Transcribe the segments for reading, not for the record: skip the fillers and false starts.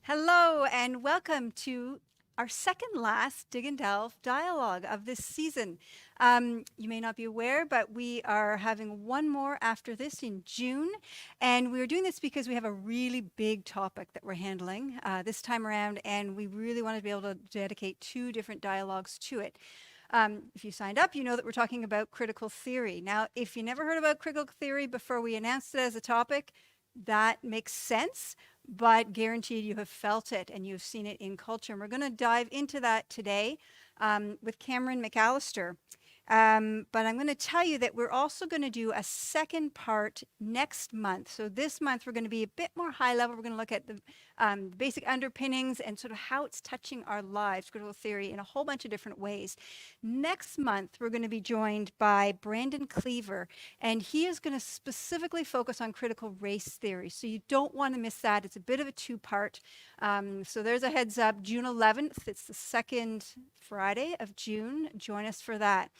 Hello and welcome to our second last Dig and Delve dialogue of this season. You may not be aware, but we are having one more after this in June. And we're doing this because we have a really big topic that we're handling this time around, and we really want to be able to dedicate 2 different dialogues to it. If you signed up, you know that we're talking about critical theory. Now, if you never heard about critical theory before we announced it as a topic, that makes sense, but guaranteed you have felt it and you've seen it in culture. And we're going to dive into that today with Cameron McAllister. But I'm going to tell you that we're also going to do a second part next month. So this month, we're going to be a bit more high level. We're going to look at the basic underpinnings and sort of how it's touching our lives, critical theory, in a whole bunch of different ways. Next month, we're going to be joined by Brandon Cleaver, and he is going to specifically focus on critical race theory. So you don't want to miss that. It's a bit of a 2-part. So there's a heads up, June 11th. It's the second Friday of June. Join us for that.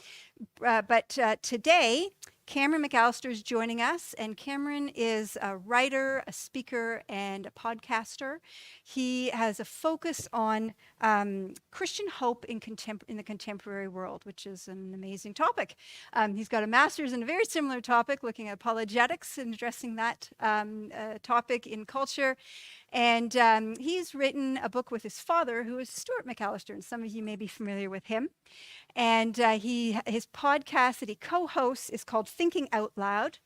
But today, Cameron McAllister is joining us, and Cameron is a writer, a speaker, and a podcaster. He has a focus on Christian hope in the contemporary world, which is an amazing topic. He's got a master's in a very similar topic, looking at apologetics and addressing that topic in culture. And he's written a book with his father, who is Stuart McAllister, and some of you may be familiar with him. And his podcast that he co-hosts is called Thinking Out Loud.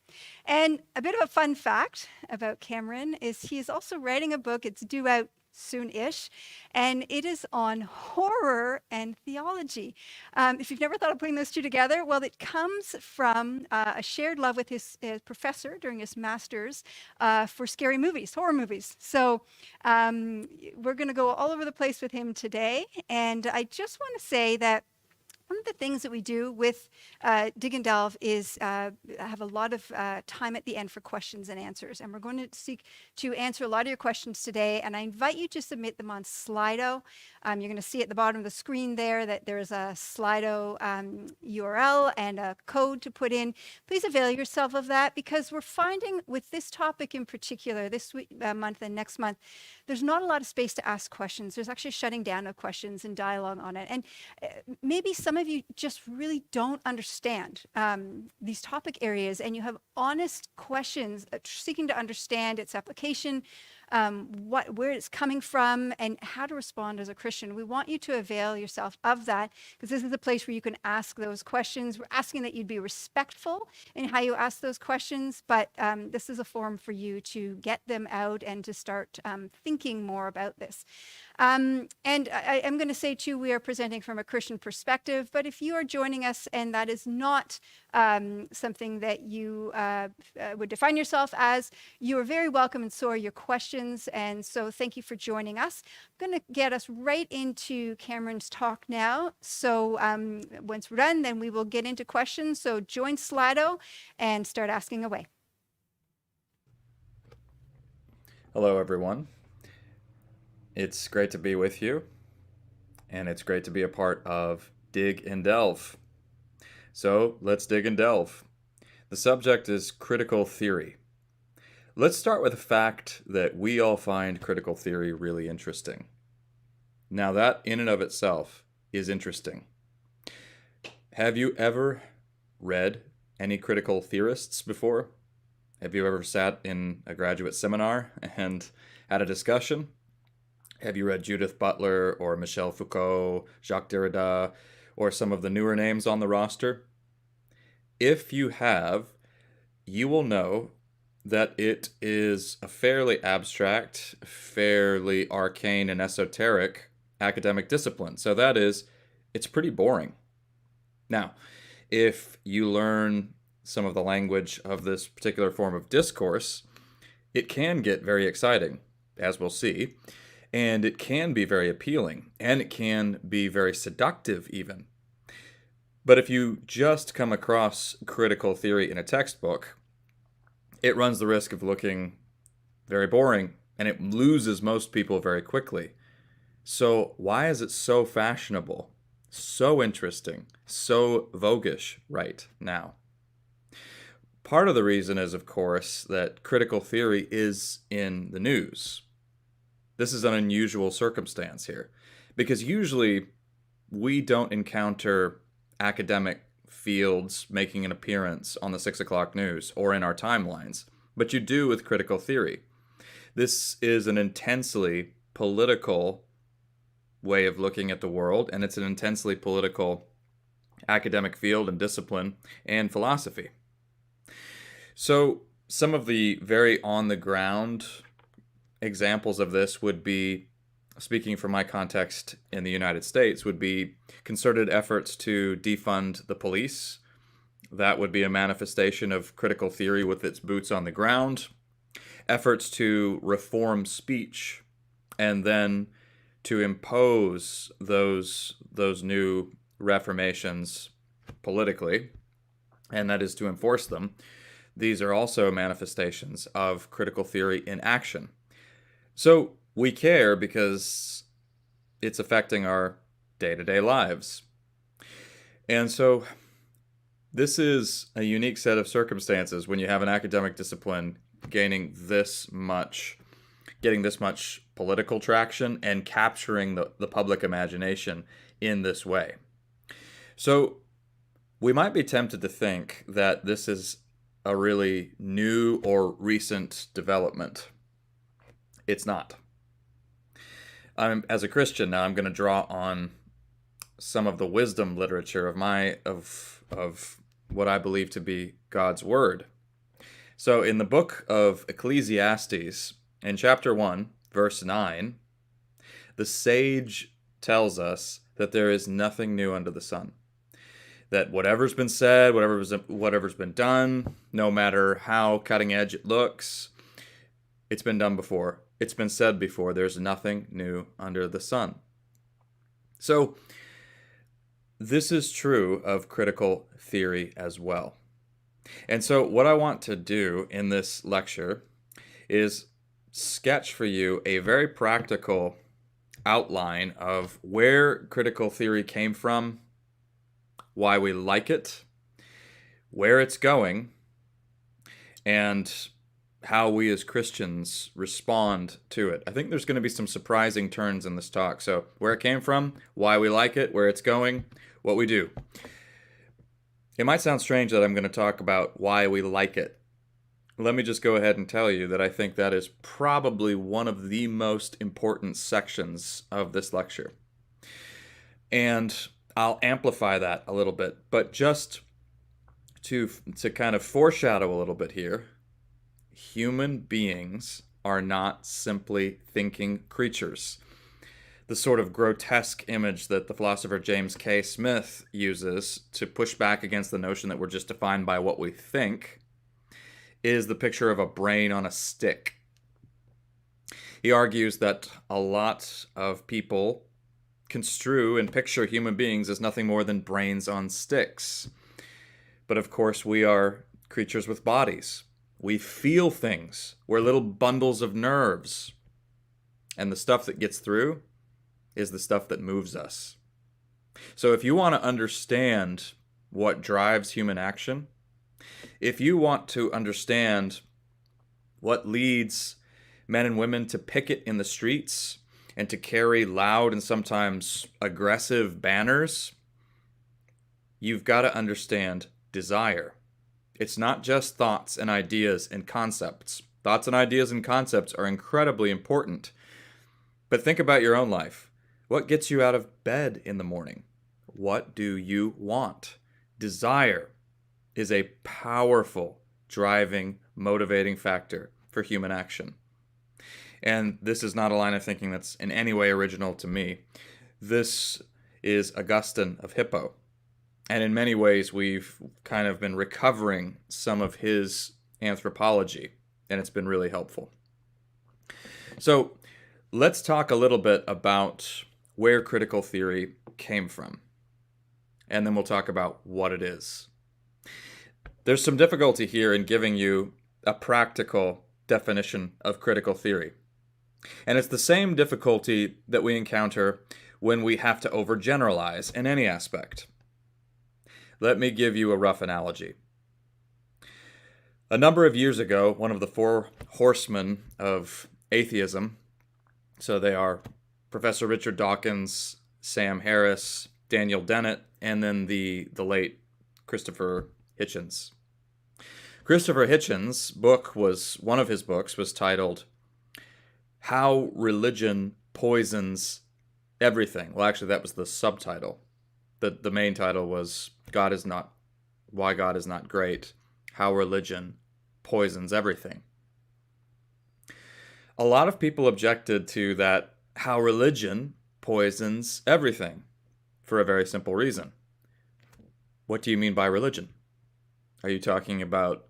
And a bit of a fun fact about Cameron is he is also writing a book. It's due out soon-ish, and it is on horror and theology. If you've never thought of putting those 2 together, well, it comes from a shared love with his professor during his master's for scary movies, horror movies. So we're going to go all over the place with him today, and I just want to say that one of the things that we do with Dig and Delve is have a lot of time at the end for questions and answers. And we're going to seek to answer a lot of your questions today. And I invite you to submit them on Slido. You're going to see at the bottom of the screen there that there's a Slido URL and a code to put in. Please avail yourself of that, because we're finding with this topic in particular, this month and next month, there's not a lot of space to ask questions. There's actually shutting down of questions and dialogue on it. And maybe some of you just really don't understand these topic areas, and you have honest questions seeking to understand its application, where it's coming from, and how to respond as a Christian. We want you to avail yourself of that, because this is a place where you can ask those questions. We're asking that you'd be respectful in how you ask those questions, but this is a forum for you to get them out and to start thinking more about this. And I'm going to say, too, we are presenting from a Christian perspective, but if you are joining us and that is not something that you would define yourself as, you are very welcome, and so are your questions. And so thank you for joining us. I'm going to get us right into Cameron's talk now. So once we're done, then we will get into questions. So join Slido and start asking away. Hello, everyone. It's great to be with you, and it's great to be a part of Dig and Delve. So let's dig and delve. The subject is critical theory. Let's start with the fact that we all find critical theory really interesting. Now, that in and of itself is interesting. Have you ever read any critical theorists before? Have you ever sat in a graduate seminar and had a discussion? Have you read Judith Butler or Michel Foucault, Jacques Derrida, or some of the newer names on the roster? If you have, you will know that it is a fairly abstract, fairly arcane and esoteric academic discipline. So that is, it's pretty boring. Now, if you learn some of the language of this particular form of discourse, it can get very exciting, as we'll see, and it can be very appealing, and it can be very seductive even. But if you just come across critical theory in a textbook, it runs the risk of looking very boring, and it loses most people very quickly. So why is it so fashionable, so interesting, so voguish right now? Part of the reason is, of course, that critical theory is in the news. This is an unusual circumstance here, because usually we don't encounter academic fields making an appearance on the 6 o'clock news or in our timelines, but you do with critical theory. This is an intensely political way of looking at the world, and it's an intensely political academic field and discipline and philosophy. So some of the very on-the-ground examples of this would be, speaking from my context in the United States, would be concerted efforts to defund the police. That would be a manifestation of critical theory with its boots on the ground. Efforts to reform speech and then to impose those new reformations politically, and that is to enforce them. These are also manifestations of critical theory in action. So we care because it's affecting our day-to-day lives. And so this is a unique set of circumstances when you have an academic discipline getting this much political traction and capturing the public imagination in this way. So we might be tempted to think that this is a really new or recent development. It's not. As a Christian now, I'm going to draw on some of the wisdom literature of what I believe to be God's Word. So in the book of Ecclesiastes, in chapter 1, verse 9, the sage tells us that there is nothing new under the sun. That whatever's been said, whatever's been done, no matter how cutting edge it looks, it's been done before. It's been said before. There's nothing new under the sun. So this is true of critical theory as well. And so what I want to do in this lecture is sketch for you a very practical outline of where critical theory came from, why we like it, where it's going, and how we as Christians respond to it. I think there's going to be some surprising turns in this talk. So where it came from, why we like it, where it's going, what we do. It might sound strange that I'm going to talk about why we like it. Let me just go ahead and tell you that I think that is probably one of the most important sections of this lecture. And I'll amplify that a little bit, but just to kind of foreshadow a little bit here, human beings are not simply thinking creatures. The sort of grotesque image that the philosopher James K. Smith uses to push back against the notion that we're just defined by what we think is the picture of a brain on a stick. He argues that a lot of people construe and picture human beings as nothing more than brains on sticks. But of course, we are creatures with bodies. We feel things. We're little bundles of nerves. And the stuff that gets through is the stuff that moves us. So if you want to understand what drives human action, if you want to understand what leads men and women to picket in the streets and to carry loud and sometimes aggressive banners, you've got to understand desire. It's not just thoughts and ideas and concepts. Thoughts and ideas and concepts are incredibly important. But think about your own life. What gets you out of bed in the morning? What do you want? Desire is a powerful, driving, motivating factor for human action. And this is not a line of thinking that's in any way original to me. This is Augustine of Hippo. And in many ways, we've kind of been recovering some of his anthropology, and it's been really helpful. So let's talk a little bit about where critical theory came from, and then we'll talk about what it is. There's some difficulty here in giving you a practical definition of critical theory. And it's the same difficulty that we encounter when we have to overgeneralize in any aspect. Let me give you a rough analogy. A number of years ago, one of the four horsemen of atheism So they are Professor Richard Dawkins, Sam Harris, Daniel Dennett, and then the late Christopher Hitchens. Christopher Hitchens' book one of his books was titled How Religion Poisons Everything. Well, actually, that was the subtitle. The main title was Why God is Not Great, How Religion Poisons Everything. A lot of people objected to that how religion poisons everything for a very simple reason. What do you mean by religion? Are you talking about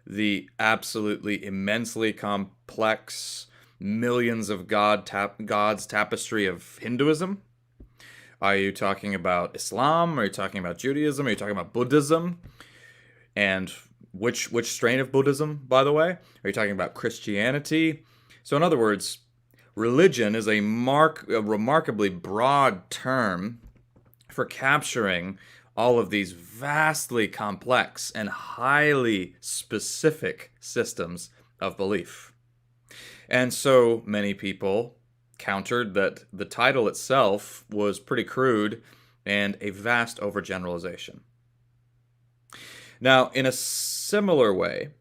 the absolutely immensely complex millions of gods tapestry of Hinduism? Are you talking about Islam? Are you talking about Judaism? Are you talking about Buddhism? And which strain of Buddhism, by the way? Are you talking about Christianity? So in other words, religion is a remarkably broad term for capturing all of these vastly complex and highly specific systems of belief. And so many people countered that the title itself was pretty crude and a vast overgeneralization. Now, in a similar way,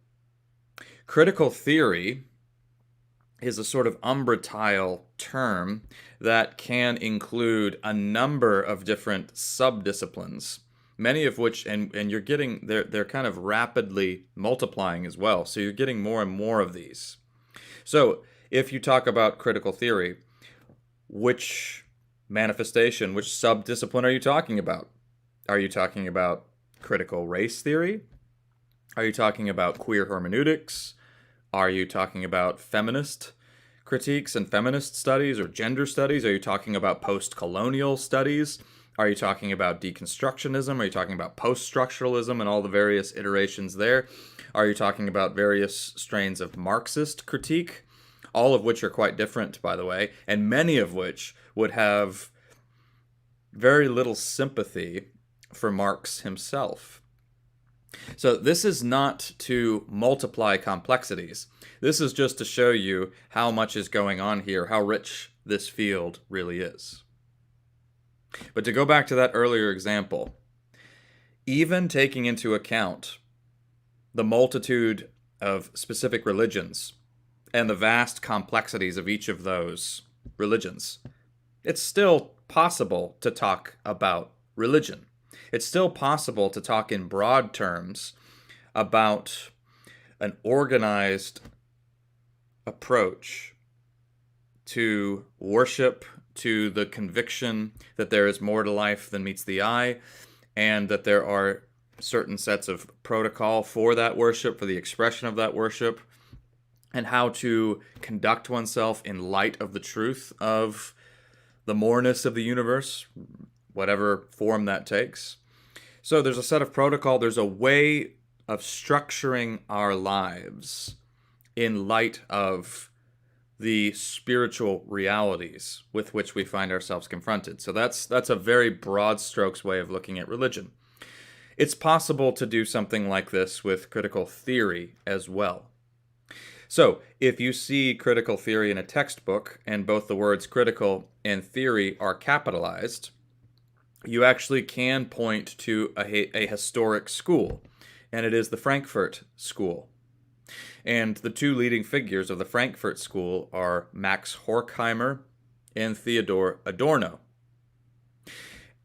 critical theory is a sort of umbratile term that can include a number of different subdisciplines, many of which, and you're getting, they're kind of rapidly multiplying as well. So you're getting more and more of these. So if you talk about critical theory, which manifestation, which subdiscipline are you talking about? Are you talking about critical race theory? Are you talking about queer hermeneutics? Are you talking about feminist critiques and feminist studies or gender studies? Are you talking about post-colonial studies? Are you talking about deconstructionism? Are you talking about post-structuralism and all the various iterations there? Are you talking about various strains of Marxist critique? All of which are quite different, by the way, and many of which would have very little sympathy for Marx himself. So this is not to multiply complexities. This is just to show you how much is going on here, how rich this field really is. But to go back to that earlier example, even taking into account the multitude of specific religions and the vast complexities of each of those religions, it's still possible to talk about religion. It's still possible to talk in broad terms about an organized approach to worship, to the conviction that there is more to life than meets the eye, and that there are certain sets of protocol for that worship, for the expression of that worship, and how to conduct oneself in light of the truth of the moreness of the universe, whatever form that takes. So there's a set of protocol, there's a way of structuring our lives in light of the spiritual realities with which we find ourselves confronted. So that's a very broad strokes way of looking at religion. It's possible to do something like this with critical theory as well. So if you see critical theory in a textbook and both the words critical and theory are capitalized, you actually can point to a historic school, and it is the Frankfurt School. And the two leading figures of the Frankfurt School are Max Horkheimer and Theodor Adorno.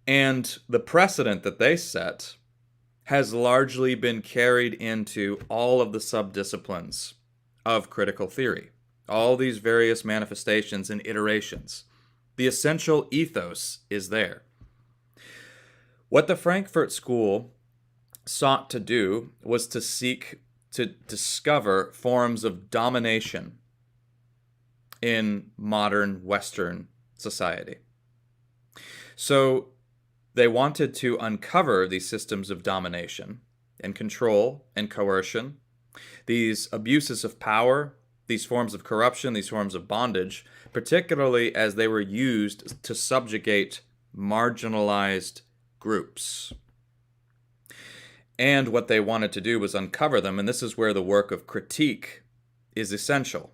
And the precedent that they set has largely been carried into all of the subdisciplines of critical theory, all these various manifestations and iterations. The essential ethos is there. What the Frankfurt School sought to do was to seek to discover forms of domination in modern Western society. So they wanted to uncover these systems of domination and control and coercion, these abuses of power, these forms of corruption, these forms of bondage, particularly as they were used to subjugate marginalized groups. And what they wanted to do was uncover them, and this is where the work of critique is essential.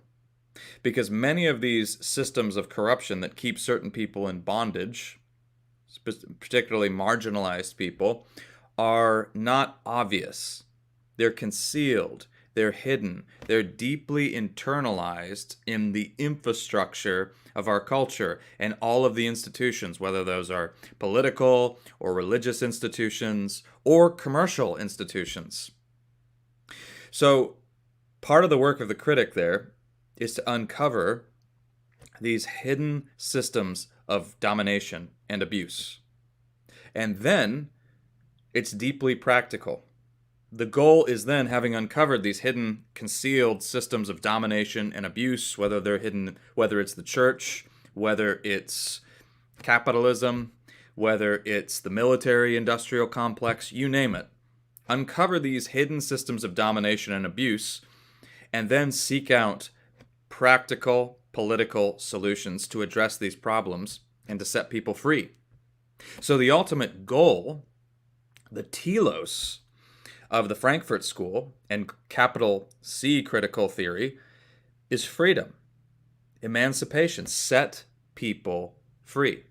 Because many of these systems of corruption that keep certain people in bondage, particularly marginalized people, are not obvious. They're concealed. They're hidden. They're deeply internalized in the infrastructure of our culture and all of the institutions, whether those are political or religious institutions or commercial institutions. So part of the work of the critic there is to uncover these hidden systems of domination and abuse. And then it's deeply practical. The goal is then, having uncovered these hidden, concealed systems of domination and abuse, whether they're hidden, whether it's the church, whether it's capitalism, whether it's the military-industrial complex, you name it. Uncover these hidden systems of domination and abuse, and then seek out practical political solutions to address these problems and to set people free. So the ultimate goal, the telos of the Frankfurt School and capital C critical theory, is freedom, emancipation, set people free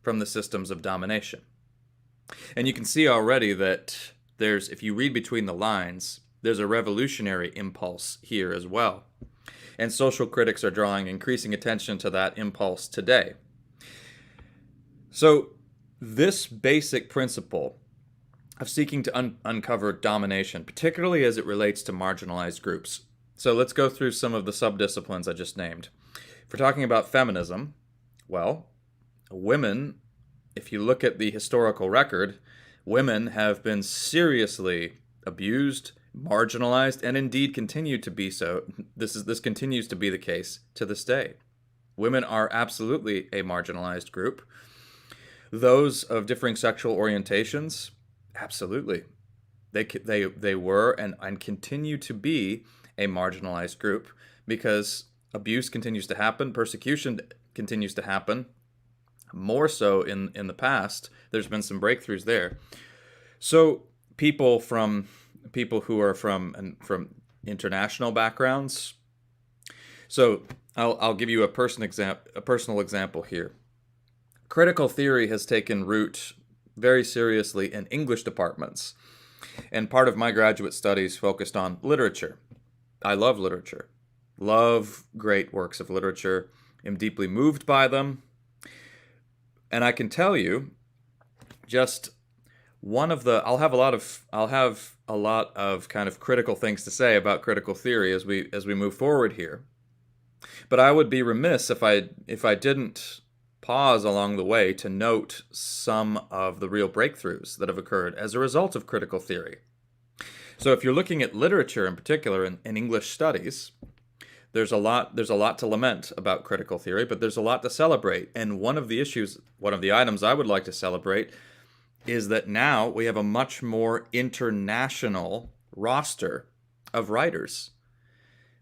from the systems of domination. And you can see already that if you read between the lines, there's a revolutionary impulse here as well. And social critics are drawing increasing attention to that impulse today. So this basic principle of seeking to uncover domination, particularly as it relates to marginalized groups. So let's go through some of the subdisciplines I just named. If we're talking about feminism, well, women, if you look at the historical record, women have been seriously abused, marginalized, and indeed continue to be so. This continues to be the case to this day. Women are absolutely a marginalized group. Those of differing sexual orientations, absolutely. They were and continue to be a marginalized group because abuse continues to happen, persecution continues to happen. More so in the past, there's been some breakthroughs there. So people who are from international backgrounds. So I'll give you a personal example here. Critical theory has taken root very seriously in English departments, and part of my graduate studies focused on literature. I love literature, love great works of literature, am deeply moved by them, and I can tell you, just I'll have a lot of kind of critical things to say about critical theory as we move forward here. But I would be remiss if I didn't pause along the way to note some of the real breakthroughs that have occurred as a result of critical theory. So if you're looking at literature in particular in English studies, there's a lot to lament about critical theory, but there's a lot to celebrate. And one of the items I would like to celebrate is that now we have a much more international roster of writers.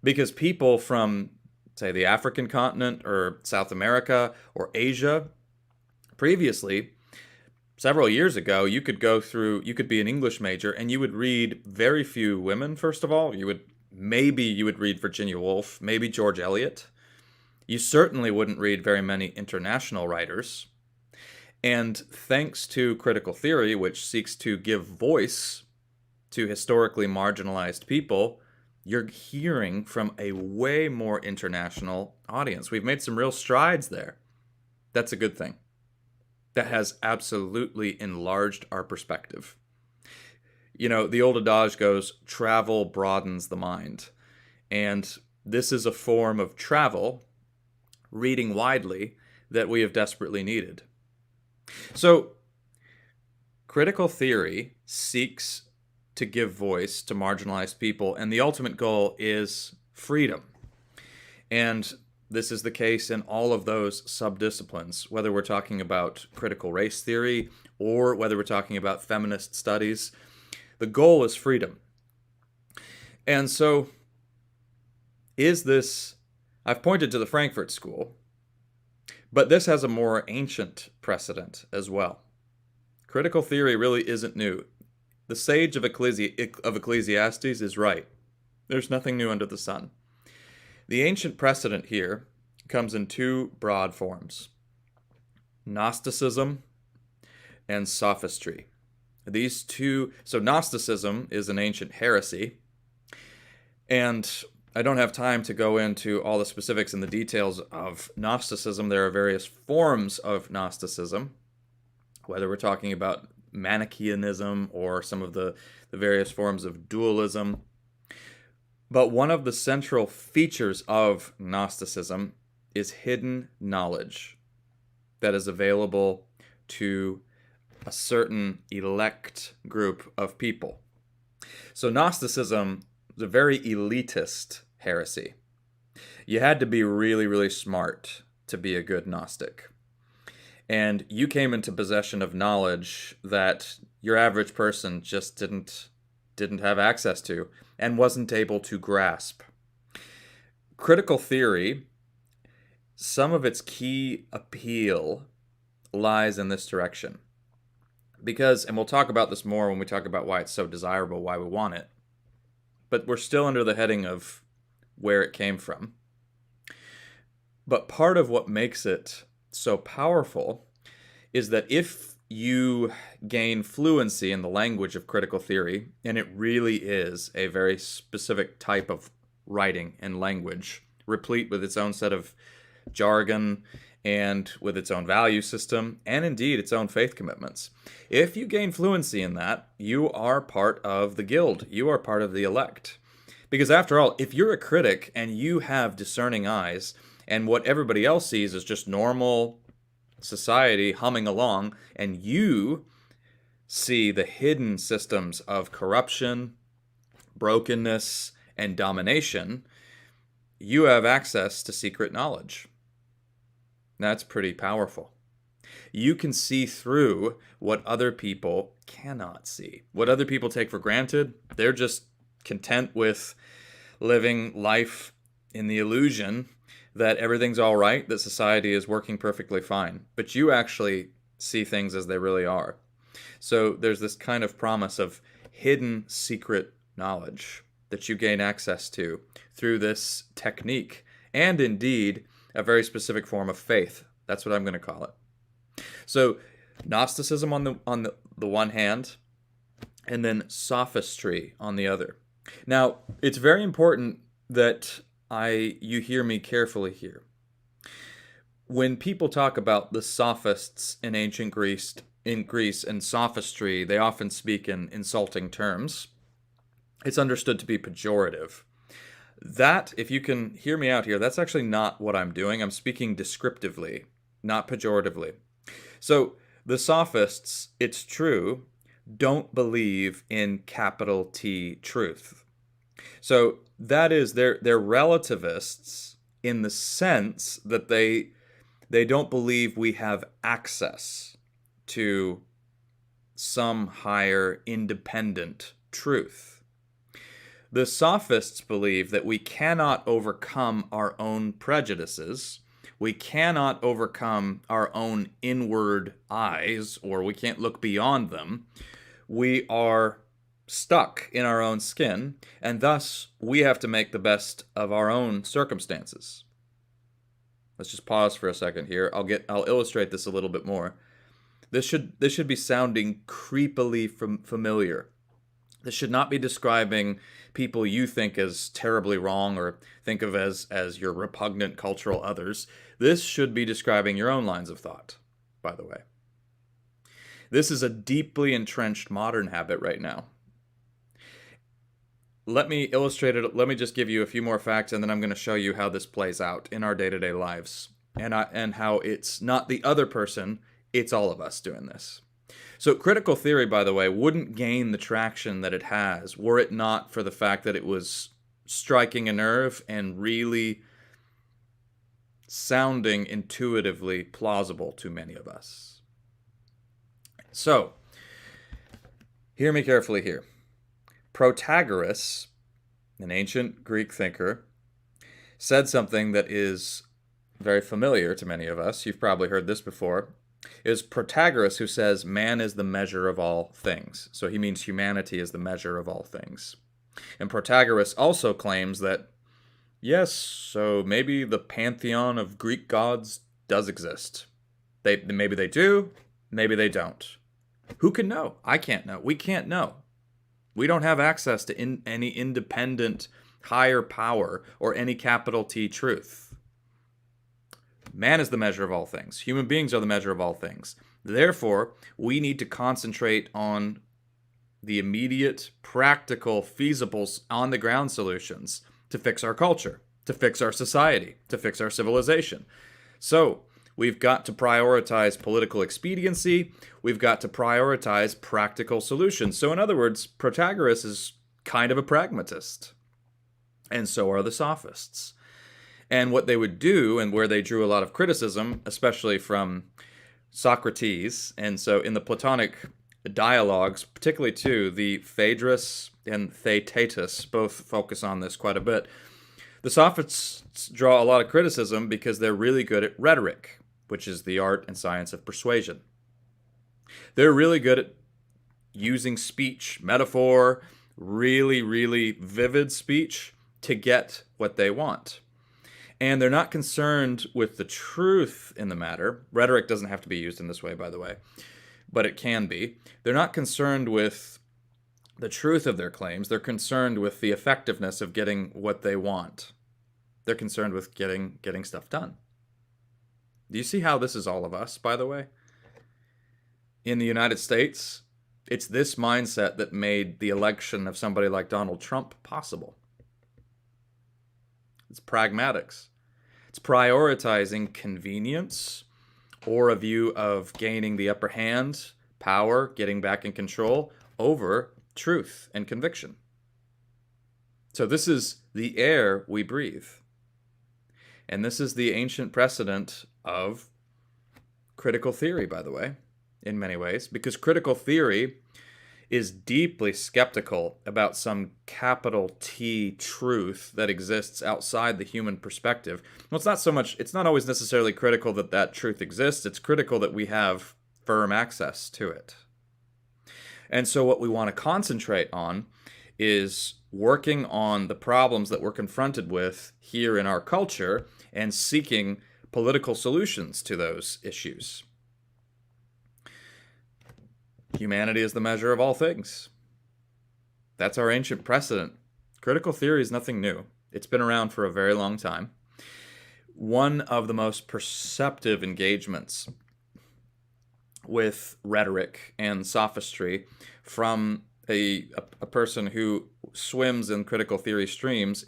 Because people from, say, the African continent or South America or Asia, previously, several years ago, you could be an English major and you would read very few women, first of all. You would read Virginia Woolf, maybe George Eliot. You certainly wouldn't read very many international writers. And thanks to critical theory, which seeks to give voice to historically marginalized people, you're hearing from a way more international audience. We've made some real strides there. That's a good thing. That has absolutely enlarged our perspective. You know, the old adage goes, travel broadens the mind. And this is a form of travel, reading widely, that we have desperately needed. So, critical theory seeks to give voice to marginalized people, and the ultimate goal is freedom. And this is the case in all of those subdisciplines, whether we're talking about critical race theory or whether we're talking about feminist studies. The goal is freedom. And so, I've pointed to the Frankfurt School, but this has a more ancient precedent as well. Critical theory really isn't new. The sage of Ecclesiastes is right. There's nothing new under the sun. The ancient precedent here comes in two broad forms: Gnosticism and Sophistry. These two, so Gnosticism is an ancient heresy, and I don't have time to go into all the specifics and the details of Gnosticism. There are various forms of Gnosticism, whether we're talking about Manichaeanism or some of the various forms of dualism. But one of the central features of Gnosticism is hidden knowledge that is available to a certain elect group of people. So Gnosticism is a very elitist heresy. You had to be really, really smart to be a good Gnostic. And you came into possession of knowledge that your average person just didn't have access to and wasn't able to grasp. Critical theory, some of its key appeal lies in this direction. Because, and we'll talk about this more when we talk about why it's so desirable, why we want it, but we're still under the heading of where it came from. But part of what makes it so powerful is that if you gain fluency in the language of critical theory, and it really is a very specific type of writing and language, replete with its own set of jargon and with its own value system, and indeed its own faith commitments. If you gain fluency in that, you are part of the guild. You are part of the elect. Because after all, if you're a critic and you have discerning eyes, and what everybody else sees is just normal society humming along, and you see the hidden systems of corruption, brokenness, and domination, you have access to secret knowledge. That's pretty powerful. You can see through what other people cannot see. What other people take for granted, they're just content with living life in the illusion that everything's all right, that society is working perfectly fine. But you actually see things as they really are. So there's this kind of promise of hidden secret knowledge that you gain access to through this technique, and indeed a very specific form of faith. That's what I'm going to call it. So Gnosticism on the one hand, and then sophistry on the other. Now, it's very important that you hear me carefully here. When people talk about the sophists in ancient Greece and sophistry, they often speak in insulting terms. It's understood to be pejorative. That, if you can hear me out here, that's actually not what I'm doing. I'm speaking descriptively, not pejoratively. So the sophists, it's true, don't believe in capital T truth. So that is, they're relativists in the sense that they don't believe we have access to some higher independent truth. The sophists believe that we cannot overcome our own prejudices, we cannot overcome our own inward eyes, or we can't look beyond them. We are stuck in our own skin, and thus we have to make the best of our own circumstances. Let's just pause for a second here. I'll illustrate this a little bit more. This should be sounding creepily familiar. This should not be describing people you think as terribly wrong or think of as your repugnant cultural others. This should be describing your own lines of thought, by the way. This is a deeply entrenched modern habit right now. Let me illustrate it. Let me just give you a few more facts, and then I'm going to show you how this plays out in our day-to-day lives, and how it's not the other person, it's all of us doing this. So critical theory, by the way, wouldn't gain the traction that it has were it not for the fact that it was striking a nerve and really sounding intuitively plausible to many of us. So, hear me carefully here. Protagoras, an ancient Greek thinker, said something that is very familiar to many of us. You've probably heard this before. It is Protagoras who says man is the measure of all things. So he means humanity is the measure of all things. And Protagoras also claims that yes, so maybe the pantheon of Greek gods does exist. Maybe they do, maybe they don't. Who can know? I can't know. We can't know. We don't have access to any independent higher power or any capital T truth. Man is the measure of all things. Human beings are the measure of all things. Therefore, we need to concentrate on the immediate, practical, feasible, on-the-ground solutions to fix our culture, to fix our society, to fix our civilization. So, we've got to prioritize political expediency. We've got to prioritize practical solutions. So in other words, Protagoras is kind of a pragmatist. And so are the sophists. And what they would do, and where they drew a lot of criticism, especially from Socrates, and so in the Platonic dialogues, particularly too, the Phaedrus and Theaetetus both focus on this quite a bit. The sophists draw a lot of criticism because they're really good at rhetoric, which is the art and science of persuasion. They're really good at using speech, metaphor, really, really vivid speech to get what they want. And they're not concerned with the truth in the matter. Rhetoric doesn't have to be used in this way, by the way, but it can be. They're not concerned with the truth of their claims. They're concerned with the effectiveness of getting what they want. They're concerned with getting stuff done. Do you see how this is all of us, by the way? In the United States, it's this mindset that made the election of somebody like Donald Trump possible. It's pragmatics. It's prioritizing convenience or a view of gaining the upper hand, power, getting back in control over truth and conviction. So this is the air we breathe. And this is the ancient precedent of critical theory, by the way, in many ways, because critical theory is deeply skeptical about some capital T truth that exists outside the human perspective. Well, it's not always necessarily critical that that truth exists. It's critical that we have firm access to it. And so what we want to concentrate on is working on the problems that we're confronted with here in our culture and seeking political solutions to those issues. Humanity is the measure of all things. That's our ancient precedent. Critical theory is nothing new. It's been around for a very long time. One of the most perceptive engagements with rhetoric and sophistry from a person who swims in critical theory streams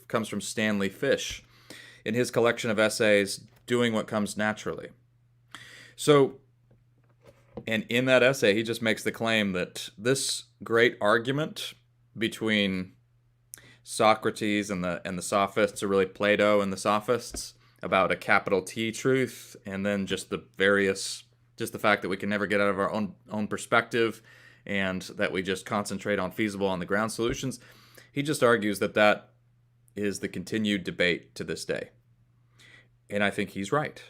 comes from Stanley Fish in his collection of essays, Doing What Comes Naturally. And in that essay, he just makes the claim that this great argument between Socrates and the sophists, or really Plato and the sophists, about a capital T truth, and then just the fact that we can never get out of our own perspective, and that we just concentrate on feasible on the ground solutions. He just argues that that is the continued debate to this day. And I think he's right.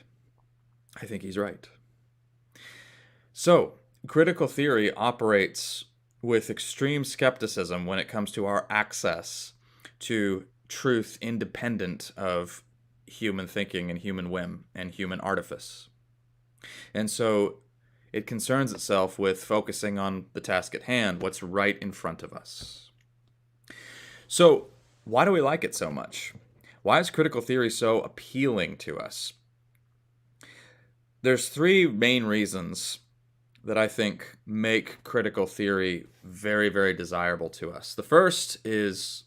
So, critical theory operates with extreme skepticism when it comes to our access to truth independent of human thinking and human whim and human artifice. And so it concerns itself with focusing on the task at hand, what's right in front of us. So, why do we like it so much? Why is critical theory so appealing to us? There's three main reasons that I think make critical theory very, very desirable to us. The first is,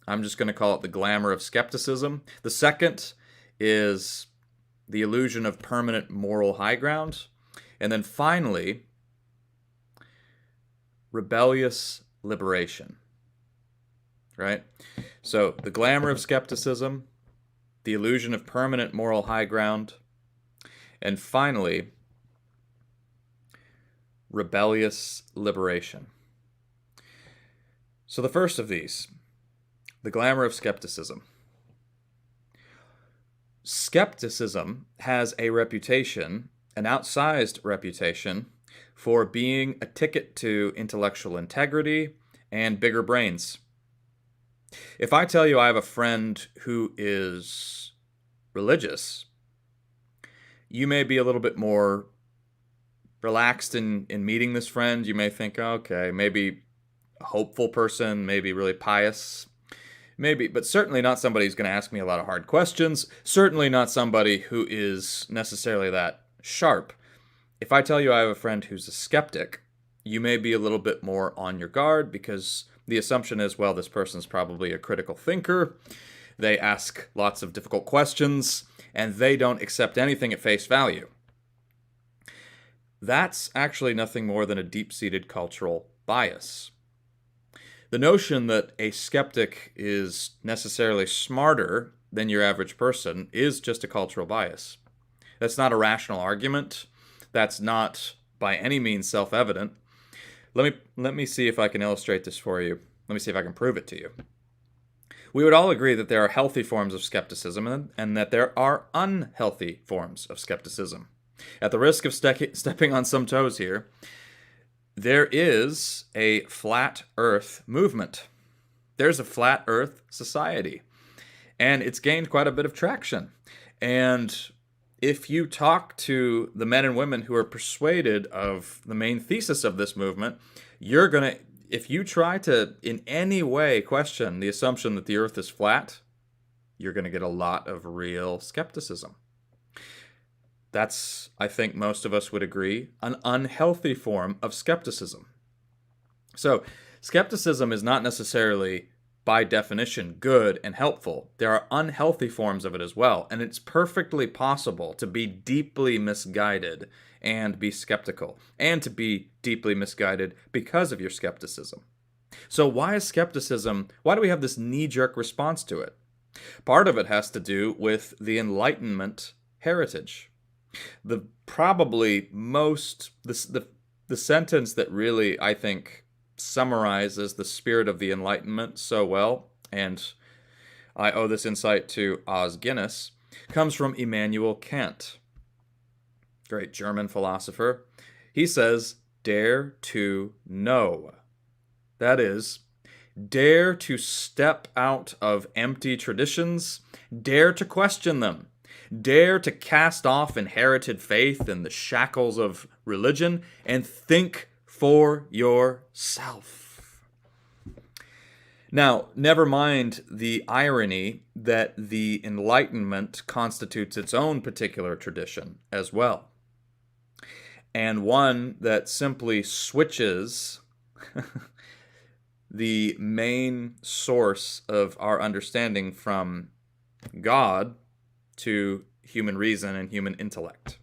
I'm just going to call it the glamour of skepticism. The second is the illusion of permanent moral high ground. And then finally, rebellious liberation. Right? So the glamour of skepticism, the illusion of permanent moral high ground, and finally, rebellious liberation. So the first of these, the glamour of skepticism. Skepticism has a reputation, an outsized reputation, for being a ticket to intellectual integrity and bigger brains. If I tell you I have a friend who is religious, you may be a little bit more relaxed in meeting this friend. You may think, okay, maybe a hopeful person, maybe really pious, maybe, but certainly not somebody who's going to ask me a lot of hard questions, certainly not somebody who is necessarily that sharp. If I tell you I have a friend who's a skeptic, you may be a little bit more on your guard because the assumption is, well, this person's probably a critical thinker. They ask lots of difficult questions, and they don't accept anything at face value. That's actually nothing more than a deep-seated cultural bias. The notion that a skeptic is necessarily smarter than your average person is just a cultural bias. That's not a rational argument. That's not by any means self-evident. Let me see if I can illustrate this for you. Let me see if I can prove it to you. We would all agree that there are healthy forms of skepticism and that there are unhealthy forms of skepticism. At the risk of stepping on some toes here, there is a flat earth movement. There's a flat earth society, and it's gained quite a bit of traction. And if you talk to the men and women who are persuaded of the main thesis of this movement, if you try to in any way question the assumption that the earth is flat, you're going to get a lot of real skepticism. That's, I think most of us would agree, an unhealthy form of skepticism. So, skepticism is not necessarily, by definition, good and helpful. There are unhealthy forms of it as well, and it's perfectly possible to be deeply misguided and be skeptical, and to be deeply misguided because of your skepticism. So why is skepticism, why do we have this knee-jerk response to it? Part of it has to do with the Enlightenment heritage. The sentence that really, I think, summarizes the spirit of the Enlightenment so well, and I owe this insight to Os Guinness, comes from Immanuel Kant, great German philosopher. He says, dare to know. That is, dare to step out of empty traditions, dare to question them. Dare to cast off inherited faith and the shackles of religion and think for yourself. Now, never mind the irony that the Enlightenment constitutes its own particular tradition as well, and one that simply switches the main source of our understanding from God to human reason and human intellect.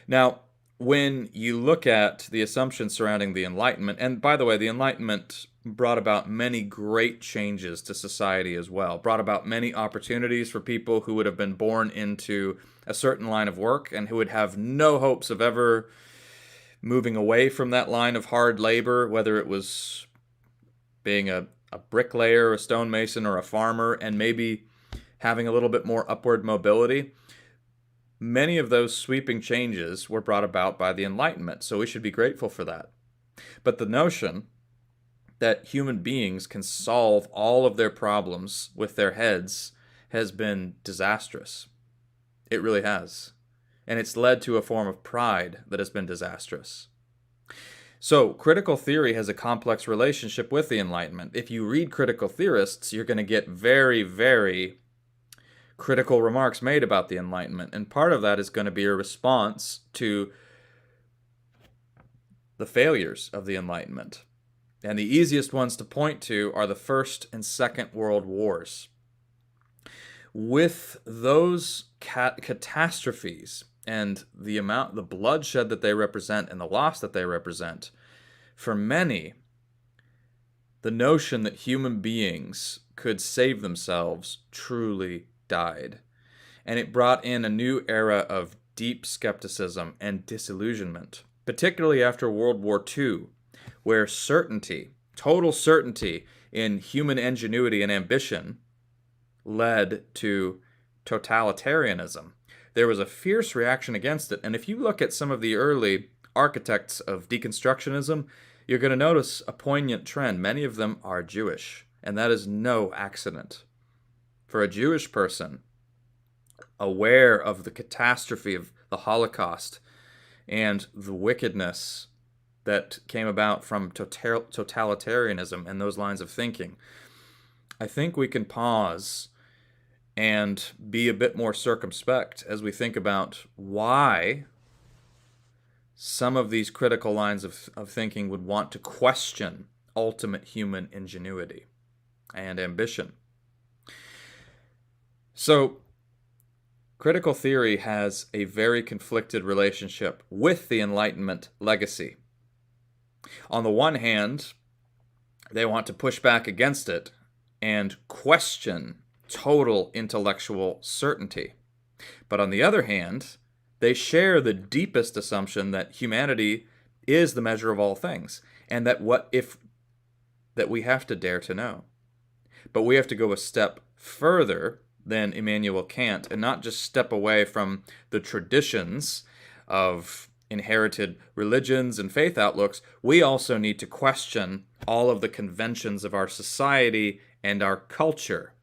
Now, when you look at the assumptions surrounding the Enlightenment, and by the way, the Enlightenment brought about many great changes to society as well, brought about many opportunities for people who would have been born into a certain line of work and who would have no hopes of ever moving away from that line of hard labor, whether it was being a bricklayer, a stonemason, or a farmer, and maybe having a little bit more upward mobility. Many of those sweeping changes were brought about by the Enlightenment, so we should be grateful for that. But the notion that human beings can solve all of their problems with their heads has been disastrous. It really has. And it's led to a form of pride that has been disastrous. So, critical theory has a complex relationship with the Enlightenment. If you read critical theorists, you're going to get very, very critical remarks made about the Enlightenment, and part of that is going to be a response to the failures of the Enlightenment. And the easiest ones to point to are the First and Second World Wars. With those catastrophes and the bloodshed that they represent and the loss that they represent, for many, the notion that human beings could save themselves truly died. And it brought in a new era of deep skepticism and disillusionment, particularly after World War II, where certainty, total certainty in human ingenuity and ambition led to totalitarianism. There was a fierce reaction against it, and if you look at some of the early architects of deconstructionism, you're going to notice a poignant trend. Many of them are Jewish. and that is no accident. For a Jewish person, aware of the catastrophe of the Holocaust and the wickedness that came about from totalitarianism and those lines of thinking, I think we can pause and be a bit more circumspect as we think about why some of these critical lines of thinking would want to question ultimate human ingenuity and ambition. So, critical theory has a very conflicted relationship with the Enlightenment legacy. On the one hand, they want to push back against it and question total intellectual certainty. But on the other hand, they share the deepest assumption that humanity is the measure of all things, and that we have to dare to know. But we have to go a step further than Immanuel Kant and not just step away from the traditions of inherited religions and faith outlooks. We also need to question all of the conventions of our society and our culture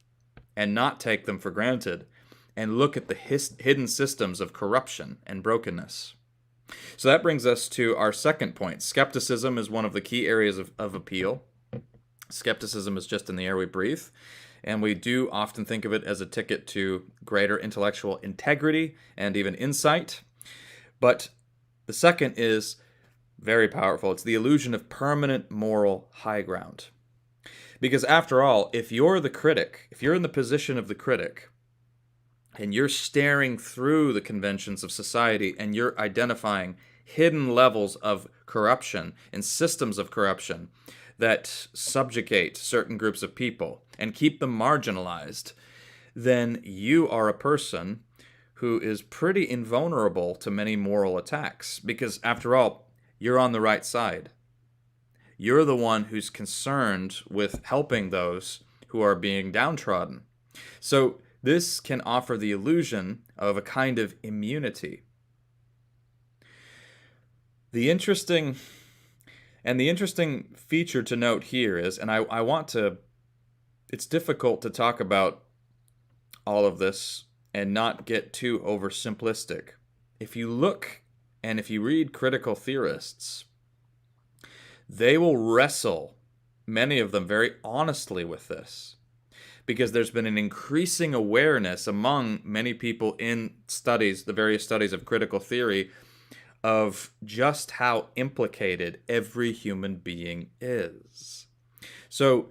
and not take them for granted and look at the hidden systems of corruption and brokenness. So that brings us to our second point. Skepticism is one of the key areas of appeal. Skepticism is just in the air we breathe, and we do often think of it as a ticket to greater intellectual integrity and even insight. But the second is very powerful. It's the illusion of permanent moral high ground. Because after all, if you're the critic, if you're in the position of the critic, and you're staring through the conventions of society and you're identifying hidden levels of corruption and systems of corruption that subjugate certain groups of people and keep them marginalized, then you are a person who is pretty invulnerable to many moral attacks. Because after all, you're on the right side. You're the one who's concerned with helping those who are being downtrodden. So this can offer the illusion of a kind of immunity. The interesting feature to note here is, and I want to, it's difficult to talk about all of this and not get too oversimplistic. If you look and if you read critical theorists, they will wrestle, many of them very honestly, with this, because there's been an increasing awareness among many people in studies, the various studies of critical theory, of just how implicated every human being is. So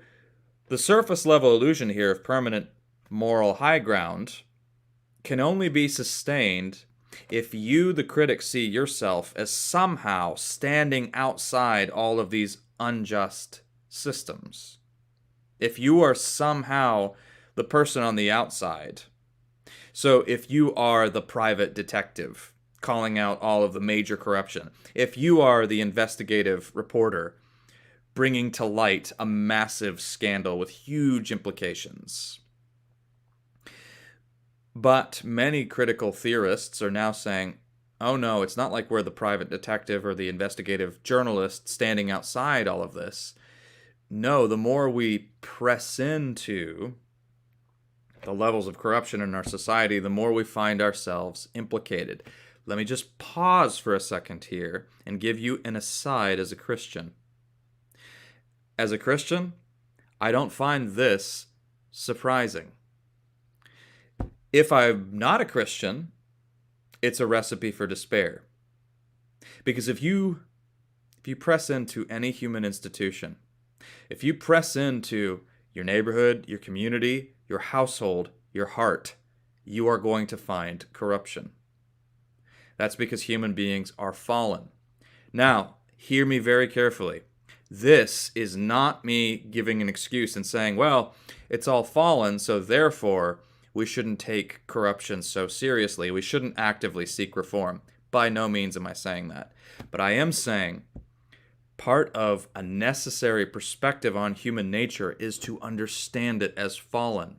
the surface level illusion here of permanent moral high ground can only be sustained if you, the critic, see yourself as somehow standing outside all of these unjust systems. If you are somehow the person on the outside. So if you are the private detective calling out all of the major corruption, if you are the investigative reporter bringing to light a massive scandal with huge implications. But many critical theorists are now saying, oh no, it's not like we're the private detective or the investigative journalist standing outside all of this. No, the more we press into the levels of corruption in our society, the more we find ourselves implicated. Let me just pause for a second here and give you an aside as a Christian. As a Christian, I don't find this surprising. If I'm not a Christian, it's a recipe for despair. Because if you press into any human institution, if you press into your neighborhood, your community, your household, your heart, you are going to find corruption. That's because human beings are fallen. Now, hear me very carefully. This is not me giving an excuse and saying, well, it's all fallen, so therefore we shouldn't take corruption so seriously. We shouldn't actively seek reform. By no means am I saying that. But I am saying part of a necessary perspective on human nature is to understand it as fallen.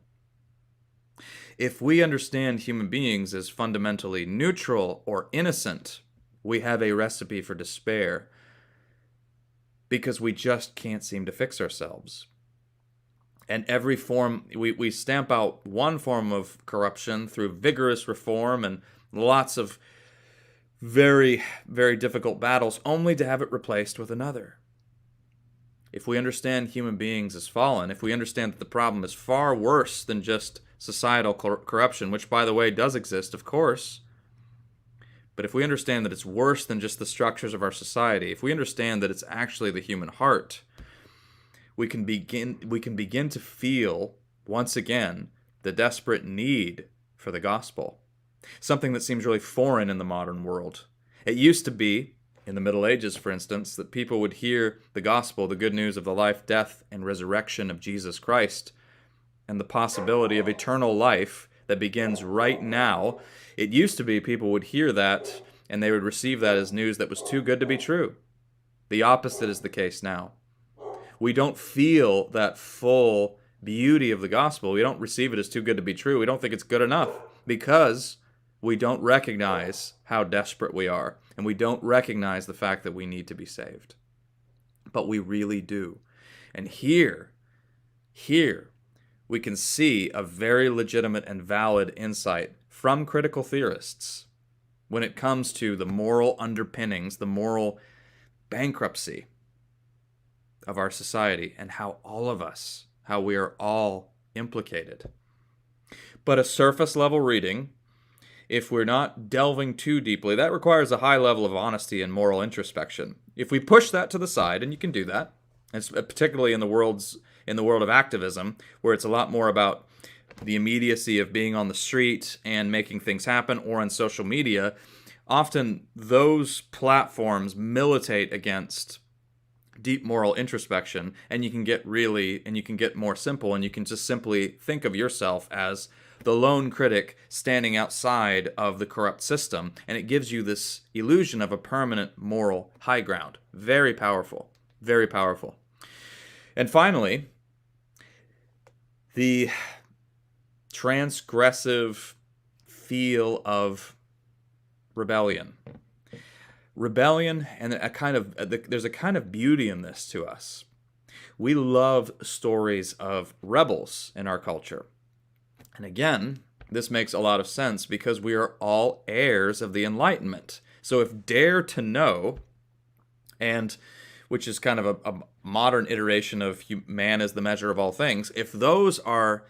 If we understand human beings as fundamentally neutral or innocent, we have a recipe for despair because we just can't seem to fix ourselves. And every form, we stamp out one form of corruption through vigorous reform and lots of very, very difficult battles, only to have it replaced with another. If we understand human beings as fallen, if we understand that the problem is far worse than just societal corruption, which, by the way, does exist, of course, but if we understand that it's worse than just the structures of our society, if we understand that it's actually the human heart, we can begin to feel, once again, the desperate need for the gospel. Something that seems really foreign in the modern world. It used to be, in the Middle Ages, for instance, that people would hear the gospel, the good news of the life, death, and resurrection of Jesus Christ, and the possibility of eternal life that begins right now. It used to be people would hear that, and they would receive that as news that was too good to be true. The opposite is the case now. We don't feel that full beauty of the gospel. We don't receive it as too good to be true. We don't think it's good enough because we don't recognize how desperate we are, and we don't recognize the fact that we need to be saved. But we really do. And here, we can see a very legitimate and valid insight from critical theorists when it comes to the moral underpinnings, the moral bankruptcy of our society, and how we are all implicated. But a surface level reading, if we're not delving too deeply, that requires a high level of honesty and moral introspection. If we push that to the side, and you can do that, and particularly in the world of activism, where it's a lot more about the immediacy of being on the street and making things happen, or on social media, often those platforms militate against deep moral introspection, and you can get more simple, and you can just simply think of yourself as the lone critic standing outside of the corrupt system, and it gives you this illusion of a permanent moral high ground. Very powerful. Very powerful. And finally, the transgressive feel of rebellion. Rebellion, and there's a kind of beauty in this to us. We love stories of rebels in our culture. And again, this makes a lot of sense because we are all heirs of the Enlightenment. So if dare to know, and which is kind of a modern iteration of man as the measure of all things, if those are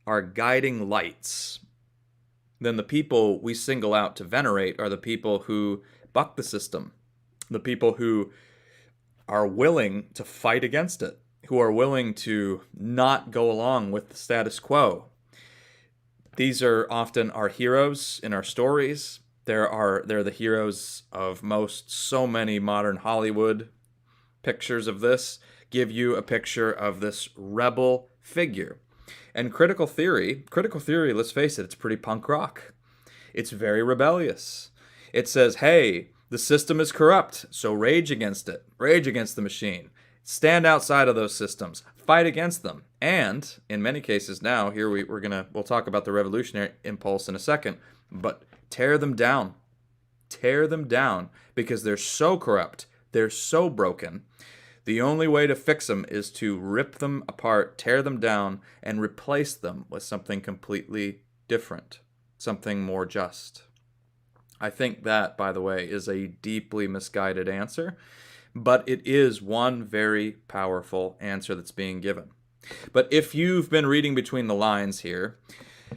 our guiding lights, then the people we single out to venerate are the people who buck the system, the people who are willing to fight against it, who are willing to not go along with the status quo. These are often our heroes in our stories. They're the heroes of so many modern Hollywood pictures of this give you a picture of this rebel figure. And critical theory, let's face it, it's pretty punk rock. It's very rebellious. It says, hey, the system is corrupt, so rage against it. Rage against the machine. Stand outside of those systems. Fight against them. And in many cases now, here we'll talk about the revolutionary impulse in a second, but tear them down. Tear them down because they're so corrupt. They're so broken. The only way to fix them is to rip them apart, tear them down, and replace them with something completely different, something more just. I think that, by the way, is a deeply misguided answer, but it is one very powerful answer that's being given. But if you've been reading between the lines here,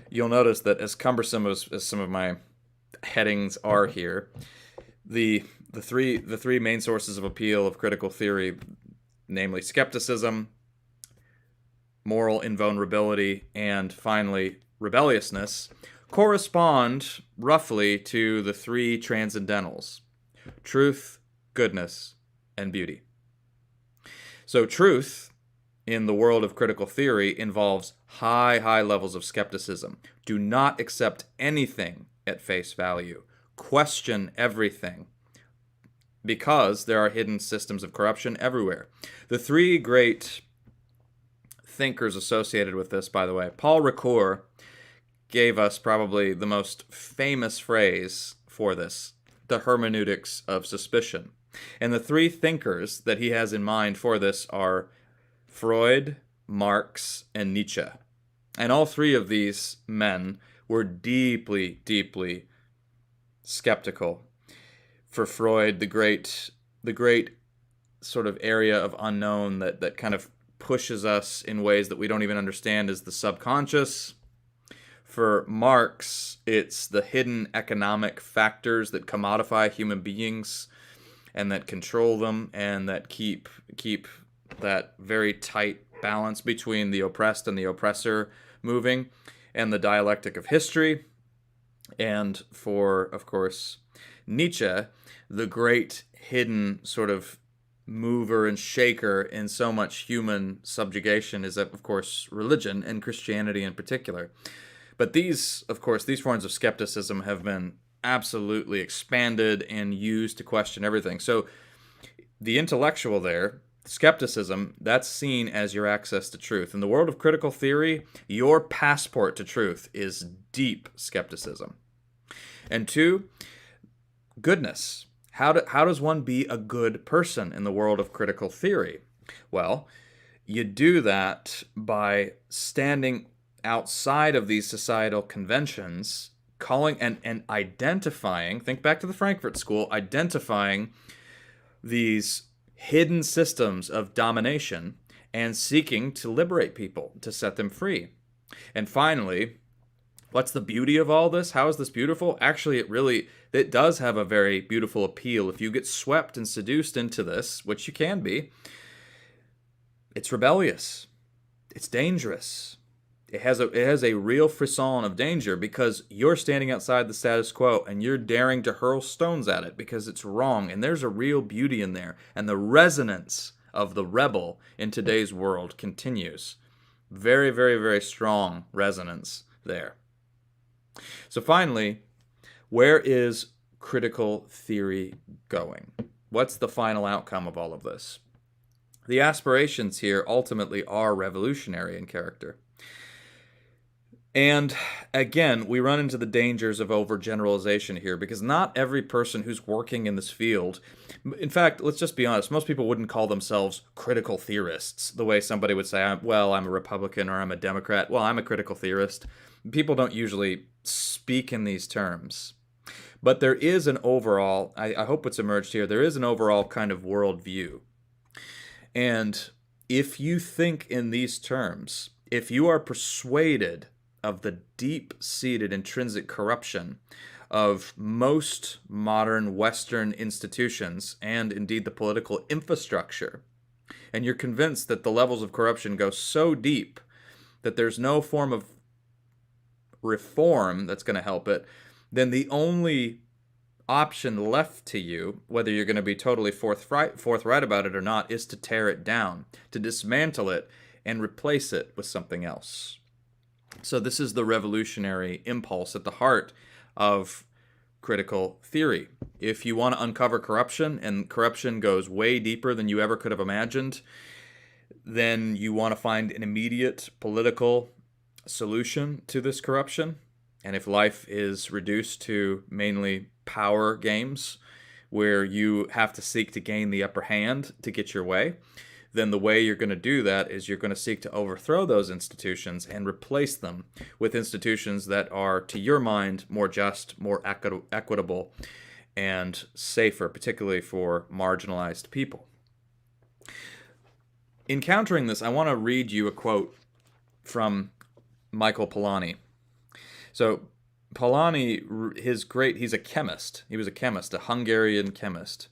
you'll notice that as cumbersome as some of my headings are here, the three main sources of appeal of critical theory, namely skepticism, moral invulnerability, and finally rebelliousness, correspond roughly to the three transcendentals: truth, goodness, and beauty. So truth in the world of critical theory involves high levels of skepticism. Do not accept anything at face value. Question everything, because there are hidden systems of corruption everywhere. The three great thinkers associated with this, by the way, Paul Ricoeur gave us probably the most famous phrase for this, the hermeneutics of suspicion. And the three thinkers that he has in mind for this are Freud, Marx, and Nietzsche. And all three of these men were deeply, deeply skeptical. For Freud, the great sort of area of unknown that kind of pushes us in ways that we don't even understand is the subconscious. For Marx, it's the hidden economic factors that commodify human beings and that control them and that keep that very tight balance between the oppressed and the oppressor moving, and the dialectic of history. And for, of course, Nietzsche, the great hidden sort of mover and shaker in so much human subjugation is, of course, religion, and Christianity in particular. But these forms of skepticism have been absolutely expanded and used to question everything. So the intellectual there, skepticism, that's seen as your access to truth. In the world of critical theory, your passport to truth is deep skepticism. And two, goodness. How does one be a good person in the world of critical theory? Well, you do that by standing outside of these societal conventions, calling and identifying, think back to the Frankfurt School, identifying these hidden systems of domination and seeking to liberate people, to set them free. And finally, what's the beauty of all this? How is this beautiful? Actually, it does have a very beautiful appeal. If you get swept and seduced into this, which you can be, it's rebellious. It's dangerous. It has a real frisson of danger because you're standing outside the status quo and you're daring to hurl stones at it because it's wrong. And there's a real beauty in there. And the resonance of the rebel in today's world continues. Very, very, very strong resonance there. So finally, where is critical theory going? What's the final outcome of all of this? The aspirations here ultimately are revolutionary in character. And again, we run into the dangers of overgeneralization here because not every person who's working in this field, in fact, let's just be honest, most people wouldn't call themselves critical theorists the way somebody would say, well, I'm a Republican or I'm a Democrat. Well, I'm a critical theorist. People don't usually speak in these terms. But there is an overall, I hope what's emerged here, there is an overall kind of worldview. And if you think in these terms, if you are persuaded of the deep-seated intrinsic corruption of most modern Western institutions and indeed the political infrastructure, and you're convinced that the levels of corruption go so deep that there's no form of reform that's going to help it, then the only option left to you, whether you're going to be totally forthright about it or not, is to tear it down, to dismantle it, and replace it with something else. So this is the revolutionary impulse at the heart of critical theory. If you want to uncover corruption, and corruption goes way deeper than you ever could have imagined, then you want to find an immediate political solution to this corruption. And if life is reduced to mainly power games, where you have to seek to gain the upper hand to get your way, then the way you're going to do that is you're going to seek to overthrow those institutions and replace them with institutions that are, to your mind, more just, more equitable, and safer, particularly for marginalized people. In countering this, I want to read you a quote from Michael Polanyi. So Polanyi, he's a chemist. He was a chemist, a Hungarian chemist.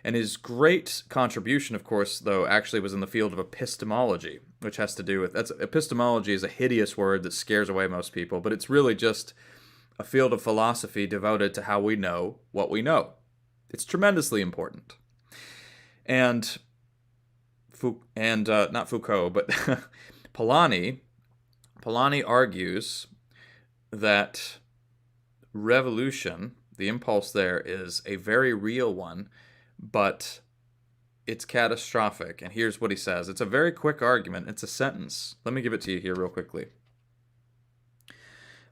And his great contribution, of course, though, actually was in the field of epistemology, which has to do with, epistemology is a hideous word that scares away most people, but it's really just a field of philosophy devoted to how we know what we know. It's tremendously important. And not Foucault, but Polanyi argues that revolution, the impulse there, is a very real one, but it's catastrophic. And here's what he says. It's a very quick argument. It's a sentence. Let me give it to you here real quickly.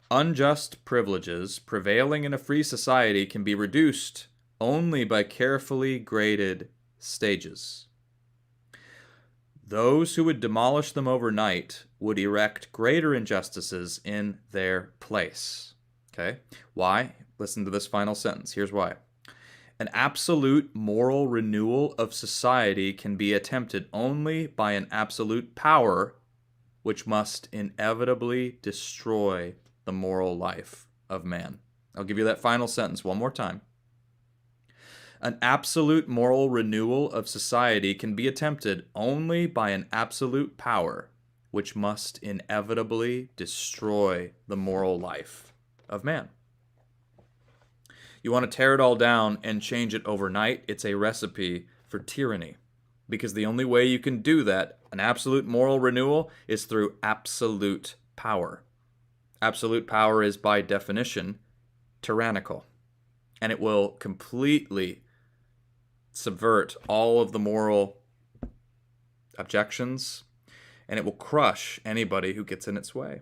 Unjust privileges prevailing in a free society can be reduced only by carefully graded stages. those who would demolish them overnight would erect greater injustices in their place. Okay? Why? Listen to this final sentence. Here's why. An absolute moral renewal of society can be attempted only by an absolute power which must inevitably destroy the moral life of man. I'll give you that final sentence one more time. An absolute moral renewal of society can be attempted only by an absolute power which must inevitably destroy the moral life of man. You want to tear it all down and change it overnight, it's a recipe for tyranny. Because the only way you can do that, an absolute moral renewal, is through absolute power. Absolute power is, by definition, tyrannical. And it will completely subvert all of the moral objections, and it will crush anybody who gets in its way.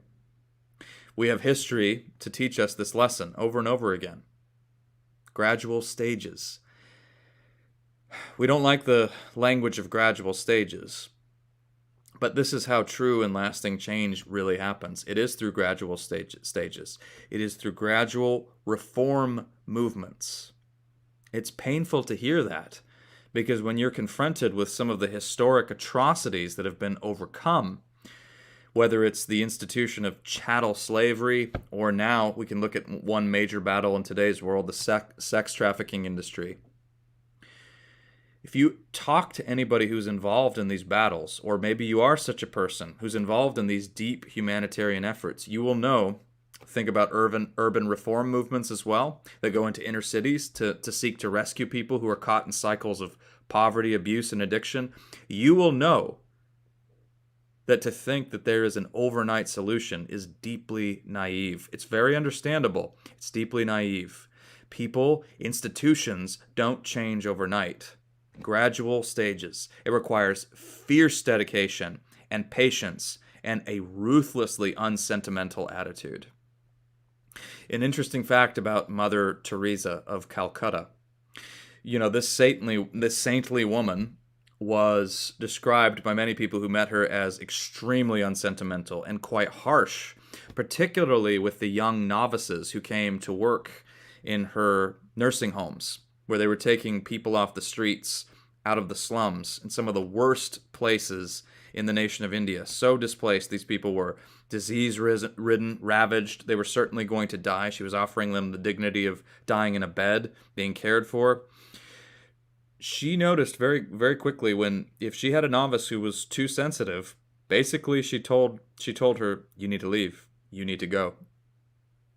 We have history to teach us this lesson over and over again. Gradual stages. We don't like the language of gradual stages, but this is how true and lasting change really happens. It is through gradual stages. It is through gradual reform movements. It's painful to hear that, because when you're confronted with some of the historic atrocities that have been overcome, whether it's the institution of chattel slavery, or now we can look at one major battle in today's world, the sex trafficking industry. If you talk to anybody who's involved in these battles, or maybe you are such a person who's involved in these deep humanitarian efforts, you will know, think about urban reform movements as well, that go into inner cities to seek to rescue people who are caught in cycles of poverty, abuse, and addiction. You will know that to think that there is an overnight solution is deeply naive. It's very understandable. It's deeply naive. People, institutions don't change overnight. Gradual stages. It requires fierce dedication and patience and a ruthlessly unsentimental attitude. An interesting fact about Mother Teresa of Calcutta. This saintly woman was described by many people who met her as extremely unsentimental and quite harsh, particularly with the young novices who came to work in her nursing homes, where they were taking people off the streets, out of the slums, in some of the worst places in the nation of India. So displaced, these people were disease-ridden, ravaged. They were certainly going to die. She was offering them the dignity of dying in a bed, being cared for. She noticed very, very quickly if she had a novice who was too sensitive, basically she told her, "You need to leave. You need to go."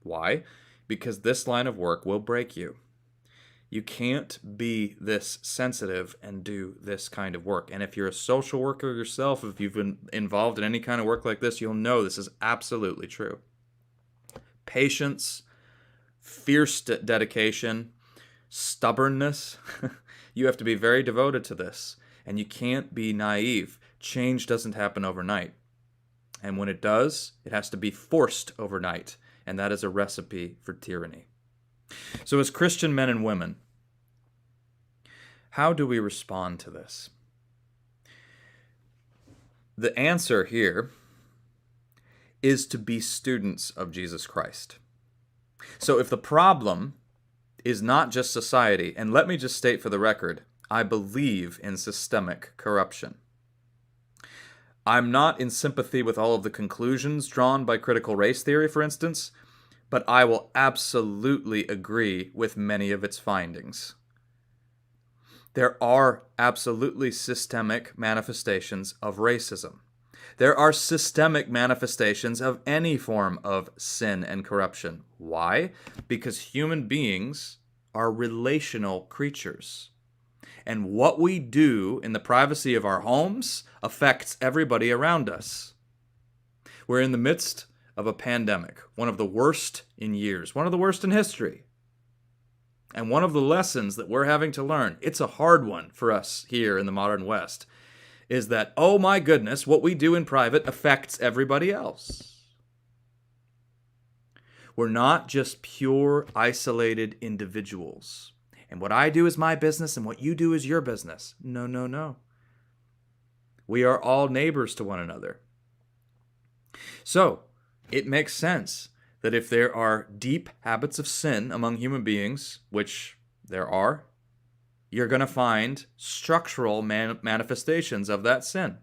Why? Because this line of work will break you. You can't be this sensitive and do this kind of work. And if you're a social worker yourself, if you've been involved in any kind of work like this, you'll know this is absolutely true. Patience, fierce dedication, stubbornness. You have to be very devoted to this. And you can't be naive. Change doesn't happen overnight. And when it does, it has to be forced overnight. And that is a recipe for tyranny. So as Christian men and women, how do we respond to this? The answer here is to be students of Jesus Christ. So if the problem is not just society, and let me just state for the record, I believe in systemic corruption. I'm not in sympathy with all of the conclusions drawn by critical race theory, for instance, but I will absolutely agree with many of its findings. There are absolutely systemic manifestations of racism. There are systemic manifestations of any form of sin and corruption. Why? Because human beings are relational creatures. And what we do in the privacy of our homes affects everybody around us. We're in the midst of a pandemic, one of the worst in years, one of the worst in history. And one of the lessons that we're having to learn, it's a hard one for us here in the modern West, is that, oh my goodness, what we do in private affects everybody else. We're not just pure, isolated individuals. And what I do is my business and what you do is your business. No, no, no. We are all neighbors to one another. So, it makes sense that if there are deep habits of sin among human beings, which there are, you're going to find structural manifestations of that sin.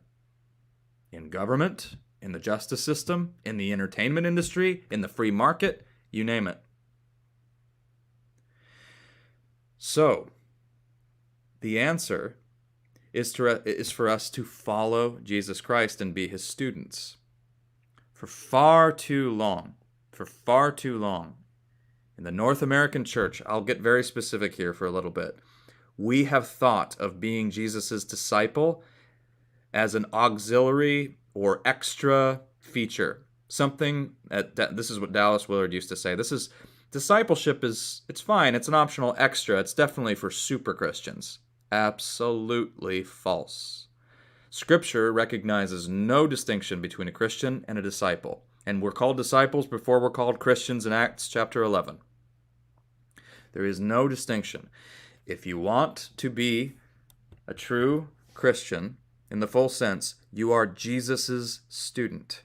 In government, in the justice system, in the entertainment industry, in the free market, you name it. So, the answer is for us to follow Jesus Christ and be his students. For far too long, in the North American church, I'll get very specific here for a little bit, we have thought of being Jesus' disciple as an auxiliary or extra feature. Something this is what Dallas Willard used to say. Discipleship it's fine. It's an optional extra. It's definitely for super Christians. Absolutely false. Scripture recognizes no distinction between a Christian and a disciple. And we're called disciples before we're called Christians in Acts chapter 11. There is no distinction. If you want to be a true Christian, in the full sense, you are Jesus' student.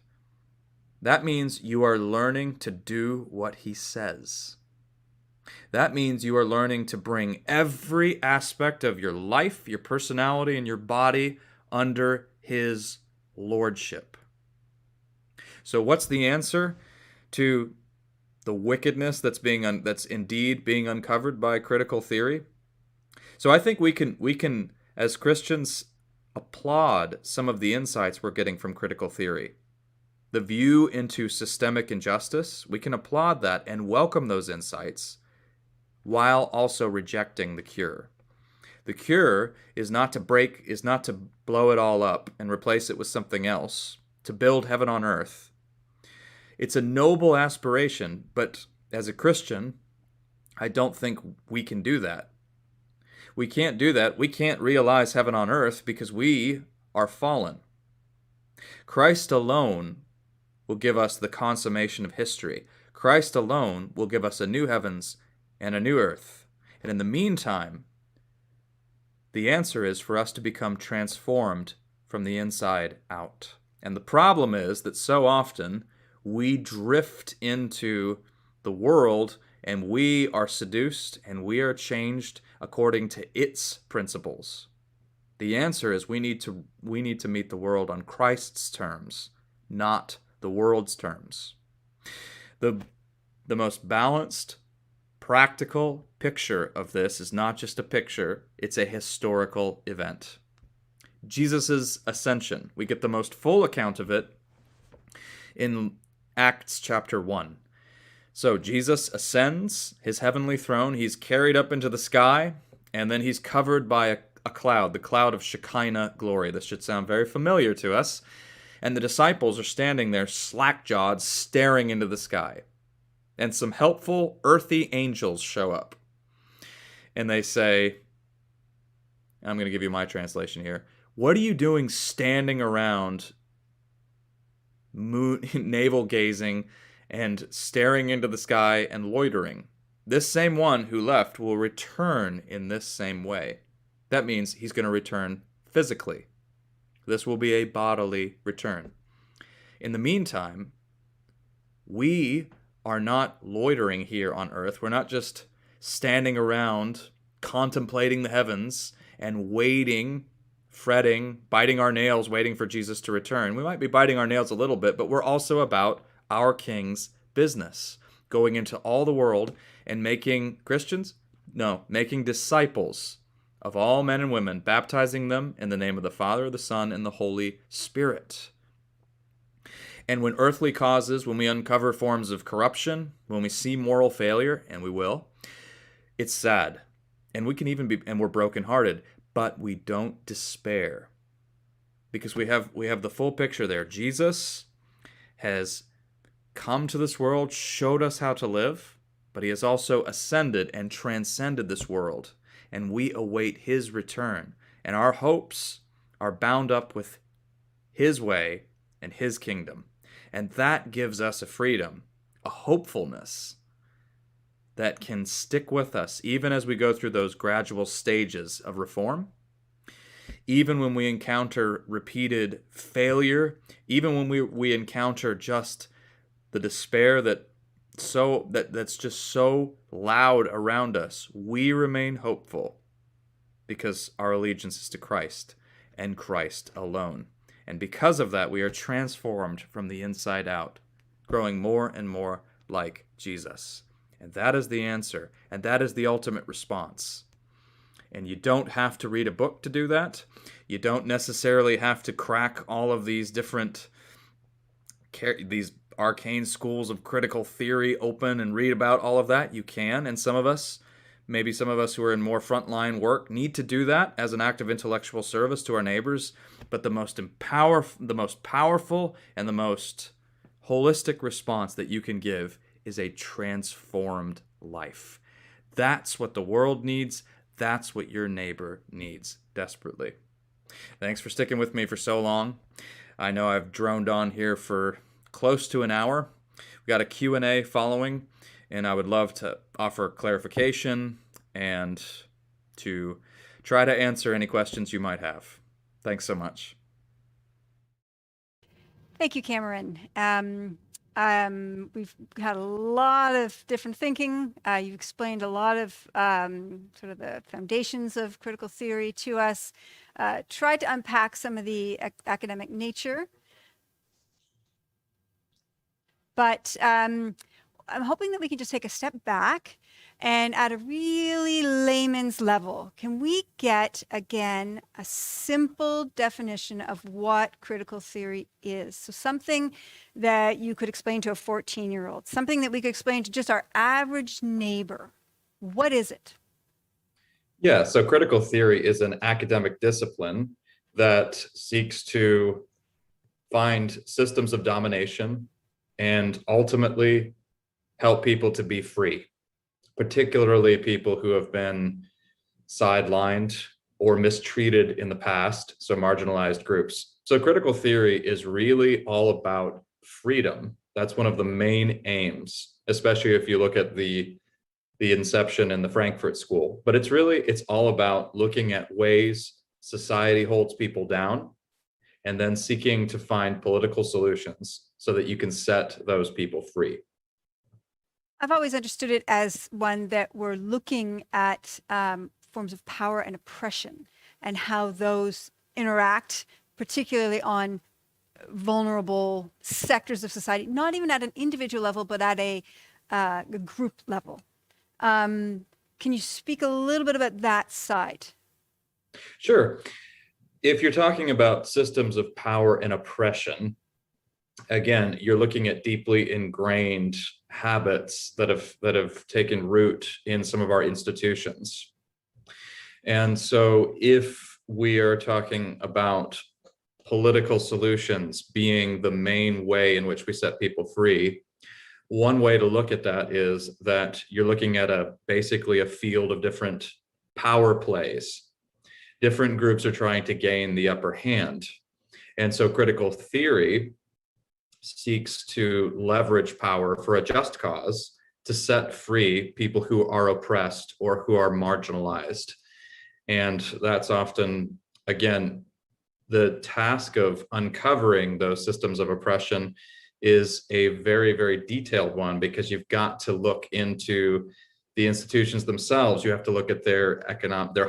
That means you are learning to do what he says. That means you are learning to bring every aspect of your life, your personality, and your body under his lordship. So what's the answer to the wickedness that's indeed being uncovered by critical theory? So I think we can as Christians applaud some of the insights we're getting from critical theory. The view into systemic injustice, we can applaud that and welcome those insights while also rejecting the cure. The cure is not to blow it all up and replace it with something else, to build heaven on earth. It's a noble aspiration, but as a Christian, I don't think we can do that. We can't do that. We can't realize heaven on earth because we are fallen. Christ alone will give us the consummation of history. Christ alone will give us a new heavens and a new earth. And in the meantime, the answer is for us to become transformed from the inside out. And the problem is that so often we drift into the world and we are seduced and we are changed according to its principles. The answer is we need to meet the world on Christ's terms, not the world's terms. The most balanced, practical picture of this is not just a picture, it's a historical event. Jesus' ascension, we get the most full account of it in Acts chapter 1. So Jesus ascends his heavenly throne, he's carried up into the sky, and then he's covered by a cloud, the cloud of Shekinah glory. This should sound very familiar to us. And the disciples are standing there slack-jawed, staring into the sky. And some helpful, earthy angels show up. And they say, I'm going to give you my translation here, "What are you doing standing around navel-gazing and staring into the sky and loitering? This same one who left will return in this same way." That means he's going to return physically. This will be a bodily return. In the meantime, we are not loitering here on earth. We're not just standing around contemplating the heavens and waiting, fretting, biting our nails, waiting for Jesus to return. We might be biting our nails a little bit, but we're also about our King's business, going into all the world and making disciples of all men and women, baptizing them in the name of the Father, the Son, and the Holy Spirit. And when earthly causes, when we uncover forms of corruption, when we see moral failure, and we will, it's sad. And we're brokenhearted, but we don't despair. Because we have the full picture there. Jesus has come to this world, showed us how to live, but he has also ascended and transcended this world. And we await his return. And our hopes are bound up with his way and his kingdom. And that gives us a freedom, a hopefulness that can stick with us even as we go through those gradual stages of reform, even when we encounter repeated failure, even when we encounter just the despair that's just so loud around us, we remain hopeful because our allegiance is to Christ and Christ alone. And because of that, we are transformed from the inside out, growing more and more like Jesus. And that is the answer, and that is the ultimate response. And you don't have to read a book to do that. You don't necessarily have to crack all of these different, these arcane schools of critical theory open and read about all of that. You can, and maybe some of us who are in more frontline work need to do that as an act of intellectual service to our neighbors. But the most powerful and the most holistic response that you can give is a transformed life. That's what the world needs. That's what your neighbor needs desperately. Thanks for sticking with me for so long. I know I've droned on here for close to an hour. We got a Q&A following, and I would love to offer clarification and to try to answer any questions you might have. Thanks so much. Thank you, Cameron. We've had a lot of different thinking. You've explained a lot of sort of the foundations of critical theory to us. Tried to unpack some of the academic nature. But I'm hoping that we can just take a step back and at a really layman's level, can we get, again, a simple definition of what critical theory is? So something that you could explain to a 14-year-old, something that we could explain to just our average neighbor. What is it? Yeah, so critical theory is an academic discipline that seeks to find systems of domination and ultimately help people to be free, particularly people who have been sidelined or mistreated in the past, so marginalized groups. So critical theory is really all about freedom. That's one of the main aims, especially if you look at the inception in the Frankfurt School. But it's all about looking at ways society holds people down and then seeking to find political solutions so that you can set those people free. I've always understood it as one that we're looking at forms of power and oppression and how those interact, particularly on vulnerable sectors of society, not even at an individual level, but at a group level. Can you speak a little bit about that side? Sure. If you're talking about systems of power and oppression, again, you're looking at deeply ingrained habits that have taken root in some of our institutions. And so if we are talking about political solutions being the main way in which we set people free, one way to look at that is that you're looking at basically a field of different power plays. Different groups are trying to gain the upper hand. And so critical theory seeks to leverage power for a just cause to set free people who are oppressed or who are marginalized. And that's often, again, the task of uncovering those systems of oppression is a very, very detailed one, because you've got to look into the institutions themselves. You have to look at their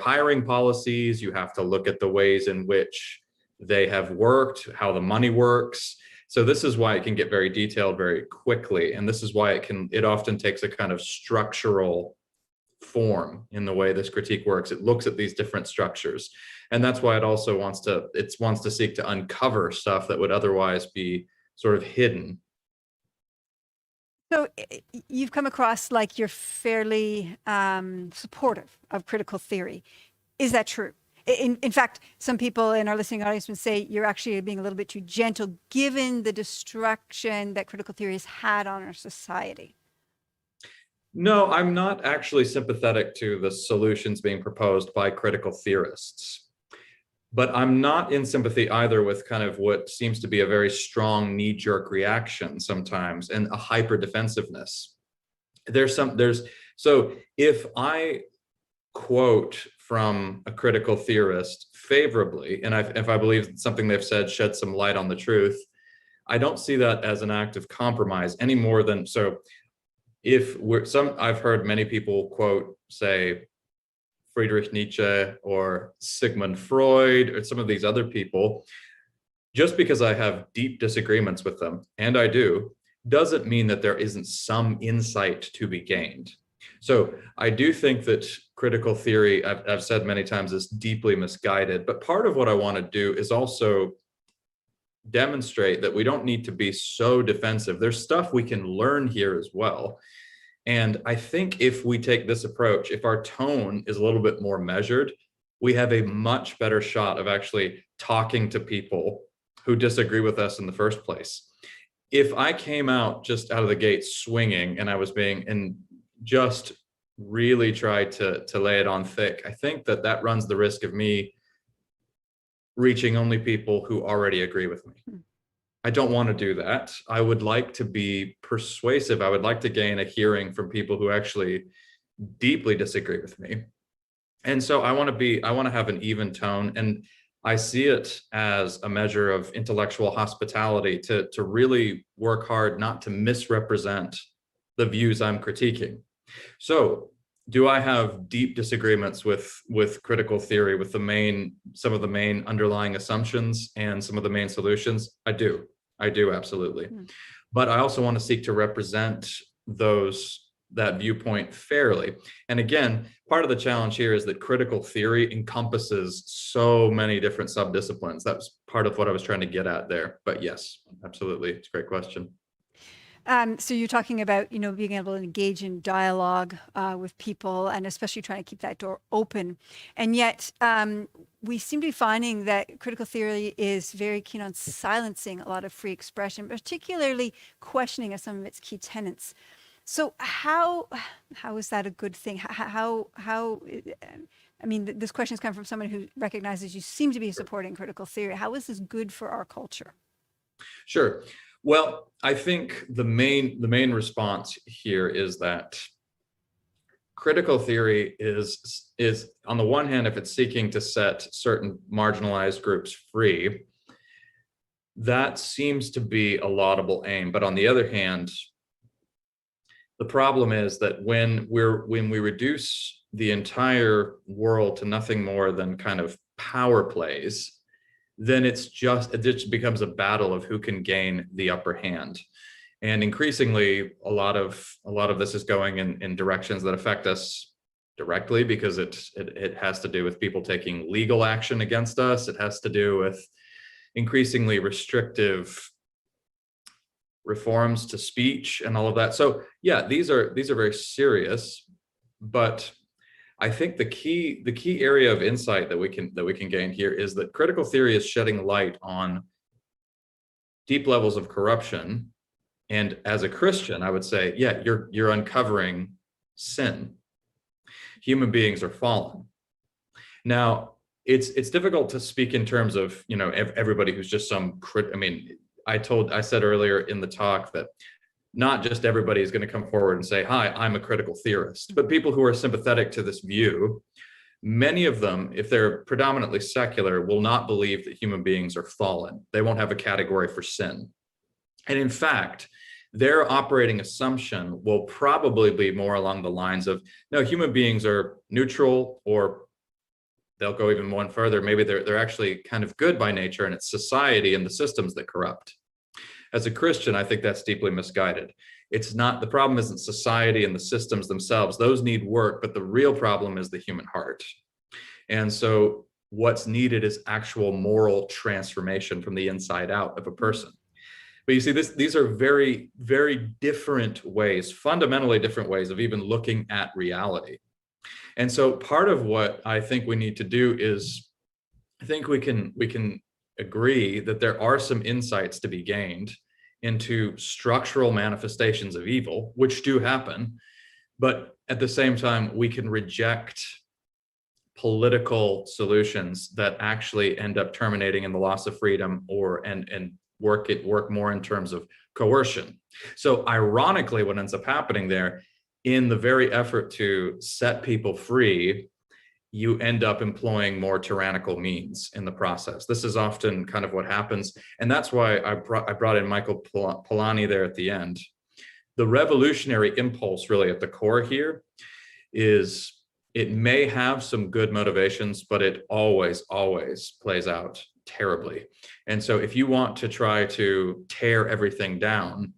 hiring policies. You have to look at the ways in which they have worked, how the money works. So this is why it can get very detailed very quickly. And this is why it often takes a kind of structural form in the way this critique works. It looks at these different structures. And that's why it also wants to seek to uncover stuff that would otherwise be sort of hidden. So you've come across like you're fairly supportive of critical theory. Is that true? In fact, some people in our listening audience would say you're actually being a little bit too gentle given the destruction that critical theory has had on our society. No, I'm not actually sympathetic to the solutions being proposed by critical theorists. But I'm not in sympathy either with kind of what seems to be a very strong knee-jerk reaction sometimes and a hyper-defensive-ness. So if I quote from a critical theorist favorably, and if I believe something they've said sheds some light on the truth, I don't see that as an act of compromise any more than, so if I've heard many people quote, say, Friedrich Nietzsche or Sigmund Freud or some of these other people, just because I have deep disagreements with them, and I do, doesn't mean that there isn't some insight to be gained. So I do think that critical theory, I've said many times, is deeply misguided, but part of what I want to do is also demonstrate that we don't need to be so defensive. There's stuff we can learn here as well. And I think if we take this approach, if our tone is a little bit more measured, we have a much better shot of actually talking to people who disagree with us in the first place. If I came out just out of the gate swinging and I was and just really tried to lay it on thick, I think that runs the risk of me reaching only people who already agree with me. I don't want to do that. I would like to be persuasive. I would like to gain a hearing from people who actually deeply disagree with me. And so I want to have an even tone, and I see it as a measure of intellectual hospitality to really work hard not to misrepresent the views I'm critiquing. So do I have deep disagreements with critical theory, with some of the main underlying assumptions and some of the main solutions? I do absolutely. But I also want to seek to represent that viewpoint fairly. And again, part of the challenge here is that critical theory encompasses so many different subdisciplines. That was part of what I was trying to get at there. But yes, absolutely, it's a great question. So you're talking about, being able to engage in dialogue with people, and especially trying to keep that door open. And yet we seem to be finding that critical theory is very keen on silencing a lot of free expression, particularly questioning of some of its key tenets. So how is that a good thing? This question has come from someone who recognizes you seem to be supporting critical theory. How is this good for our culture? Sure. Well, I think the main response here is that critical theory is on the one hand, if it's seeking to set certain marginalized groups free, that seems to be a laudable aim. But on the other hand, the problem is that when we reduce the entire world to nothing more than kind of power plays, then it just becomes a battle of who can gain the upper hand. And increasingly, a lot of this is going in directions that affect us directly, because it has to do with people taking legal action against us. It has to do with increasingly restrictive reforms to speech and all of that. So yeah, these are very serious, but I think the key area of insight that we can gain here is that critical theory is shedding light on deep levels of corruption. And as a Christian, I would say, yeah, you're uncovering sin. Human beings are fallen. Now, it's difficult to speak in terms of, everybody who's just I said earlier in the talk that not just everybody is going to come forward and say, hi, I'm a critical theorist, but people who are sympathetic to this view, many of them, if they're predominantly secular, will not believe that human beings are fallen. They won't have a category for sin. And in fact, their operating assumption will probably be more along the lines of, no, human beings are neutral, or they'll go even one further. Maybe they're actually kind of good by nature, and it's society and the systems that corrupt. As a Christian, I think that's deeply misguided. The problem isn't society and the systems themselves. Those need work, but the real problem is the human heart. And so what's needed is actual moral transformation from the inside out of a person. But you see, these are very, very different ways, fundamentally different ways of even looking at reality. And so part of what I think we need to do is, I think we can agree that there are some insights to be gained into structural manifestations of evil, which do happen, but at the same time, we can reject political solutions that actually end up terminating in the loss of freedom, and work more in terms of coercion. So ironically, what ends up happening there, in the very effort to set people free, you end up employing more tyrannical means in the process. This is often kind of what happens. And that's why I brought in Michael Polanyi there at the end. The revolutionary impulse really at the core here is it may have some good motivations, but it always plays out terribly. And so if you want to try to tear everything down,